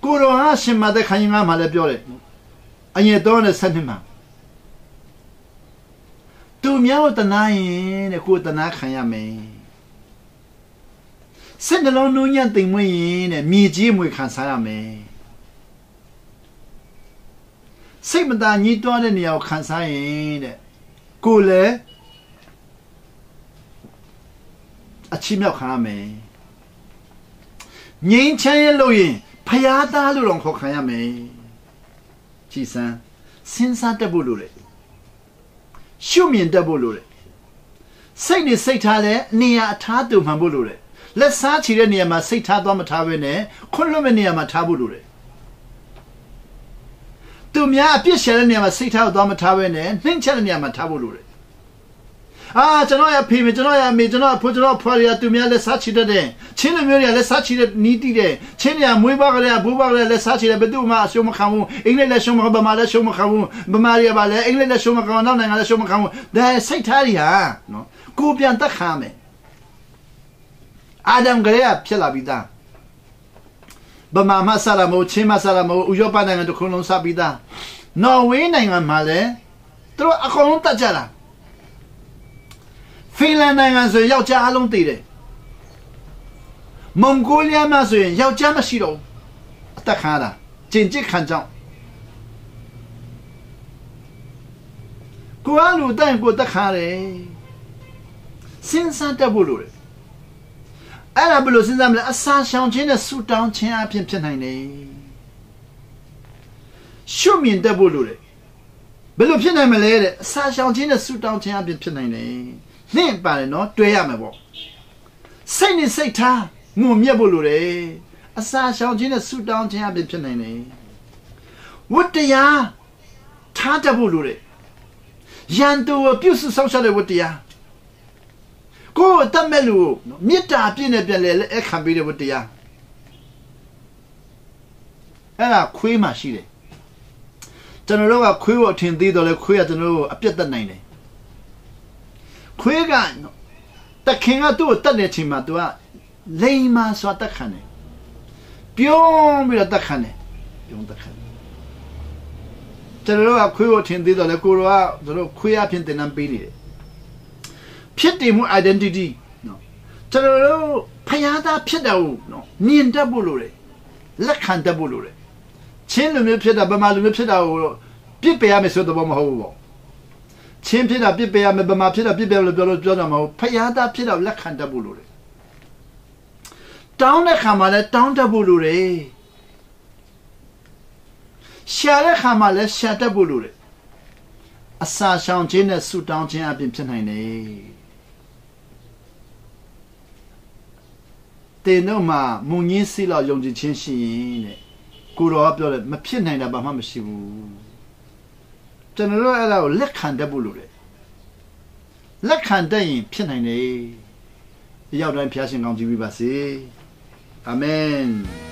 ကိုရောဟာရှင်မတဲ့ခိုင်းငါမှလည်းပြောတယ်အရင်တော့နဲ့ဆက်နှစ်မှာသူများကိုတနာရင်တဲ့ကိုတနာခံရမယ်စိတ်နှလုံးနှုံးညံ့တိမ်မွေ့ရင်တဲ့မြေကြီးမွေခံစားရမယ်စိတ်မသာညှိတွားတဲ့နေရာကိုခံစားရင်တဲ့ကိုလည်းအချီးမြှောက်ခံရမယ်ငြိမ်းချမ်းရဲ့လို့ရင်ဖျားသားလို့တော့ခေါ်ခံရမယ်ကြည်စမ်းစဉ်းစားတတ်ဖို့လိုတယ်ရှုမြင်တတ်ဖို့လိုတယ်စိတ်နဲ့စိတ်ထားတဲ့နေရာအထားတူမှန်ဖို့လိုတယ်လက်စားချီတဲ့နေရာမှာစိတ်ထားသွားမထားဘဲနဲ့ခွန့်လွတ်မဲ့နေရာမှာထားဖို့လိုတယ်သူများအပြစ်ရှာတဲ့နေရာမှာစိတ်ထားသွားမထားဘဲနဲ့နှိမ့်ချက်တဲ့နေရာမှာထားဖို့လိုတယ်ကျွန်တော်ရဖေမေကျွန်တော်ရမေကျွန်တော်ဖိုးကျွန်တော်ဖွာရသူများလက်စားချီတတ်တယ်ချင်းလူမျိုးတွေကလက်စားချီတဲ့နီးတီးတယ်ချင်းတွေကမွေးပါကလေးဘိုးပါကလေးလက်စားချီတယ်ဘယ်သူမှအရှုံးမခံဘူးအင်္ဂလိပ်လက်ရှုံးမခံဗမာလက်ရှုံးမခံဘူးဗမာတွေကပါလဲအင်္ဂလိပ်လက်ရှုံးမခံနောက်နိုင်ငံလက်ရှုံးမခံဘူးဒါစိတ်ထားတွေဟာနော်ကိုပြန်တက်ခါမယ်အာဒမ်ကလေးကဖြစ်လာပြီးသားဗမာမဆလာမို့ချင်းမဆလာမို့ဥရောပနိုင်ငံတစ်ခုလုံးစပြီးသားနော်ဝေးနိုင်ငံမှာလဲသူတို့အကုန်လုံးတက်ကြတာဖင်လန်နိုင်ငံဆိုရင်ယောက်ျားအလုံးတည်တယ်မွန်ဂိုလီးယားမှာဆိုရင်ယောက်ျားမရှိတော့အသက်ခံရတာကျင်ကျစ်ခံကြောင်းကိုယ်အလူတိုင်ကိုတက်ခံရတယ်စဉ်းစားတတ်ဖို့လိုတယ်အဲ့ဒါဘယ်လိုစဉ်းစားမလဲအစာရှောင်ခြင်းနဲ့ဆူတောင်းခြင်းအပြင်ဖြစ်နိုင်တယ်ရှုမြင်တတ်ဖို့လိုတယ်ဘယ်လိုဖြစ်နိုင်မလဲတဲ့အစာရှောင်ခြင်းနဲ့ဆူတောင်းခြင်းအပြင်ဖြစ်နိုင်တယ်နှင့်ပါတယ်နော်တွဲရမယ်ပေါ့စိတ်နဲ့စိတ်ထားငုံမြက်ဖို့လိုတယ်အစာရှောင်ခြင်းနဲ့ဆူတောင်းခြင်းအပြင်ဖြစ်နိုင်တယ်ဝတ္တရားထားတတ်ဖို့လိုတယ်ရန်သူကိုပြုစုဆောင်ရှောက်တဲ့ဝတ္တရားကိုယ်တတ်မဲ့လူမေတ္တာပြည့်နဲ့ပြန်လဲအခမ်းပေးတဲ့ဝတ္တရားအဲ့ဒါခွေးမှရှိတယ်ကျွန်တော်တို့ကခွေးကိုအထင်သေးတော့လဲခွေးကကျွန်တော်တို့အပြတ်တက်နိုင်တယ်ခွေးကတခင်ကသူ့ကိုတတ်တဲ့ချိန်မှာသူကလိမ်မာစွာတက်ခံတယ်ပြုံးပြီးတော့တက်ခံတယ်ပြုံးတက်ခံတယ်ကျွန်တော်တို့ကခွေးကိုထင်သေးတော့လဲကိုရောကကျွန်တော်ခွေးအဖြစ်တင်နန်းပေးနေတယ်ဖြစ်တည်မှု identity နော်ကျွန်တော်တို့ဖျားသားဖြစ်တယ်နော်မြင်တတ်ဖို့လိုတယ်လက်ခံတတ်ဖို့လိုတယ်ချင်းလူမျိုးဖြစ်တာဗမာလူမျိုးဖြစ်တာကိုပြစ်ပယ်ရမယ်ဆိုတော့မဟုတ်ဘူးပေါ့ချင်းဖြစ်တာပြစ်ပယ်ရမယ်ဗမာဖြစ်တာပြစ်ပယ်လို့ပြောတာမဟုတ်ဖျားသားဖြစ်တာလက်ခံတတ်ဖို့လိုတယ်တောင်းတဲ့ခါမှာလည်းတောင်းတတ်ဖို့လိုတယ်ရှာတဲ့ခါမှာလည်းရှာတတ်ဖို့လိုတယ်အစာရှောင်ခြင်းနဲ့ဆူတောင်းခြင်းအပြင်ဖြစ်နိုင်တယ်တင်တို့မှာမုံညင်းစီလောက်ယုံကြည်ခြင်းရှိရင်တဲ့ ကိုတော်ကပြောတယ်မဖြစ်နိုင်တာဘာမှမရှိဘူးကျွန်တော်တို့အဲ့ဒါကိုလက်ခံတတ်ဖို့လိုတယ်လက်ခံတတ်ရင်ဖြစ်နိုင်တယ်ရောက်တိုင်းဖျားရှင်ကောင်းကြည့်ပြီးပါစေအာမင်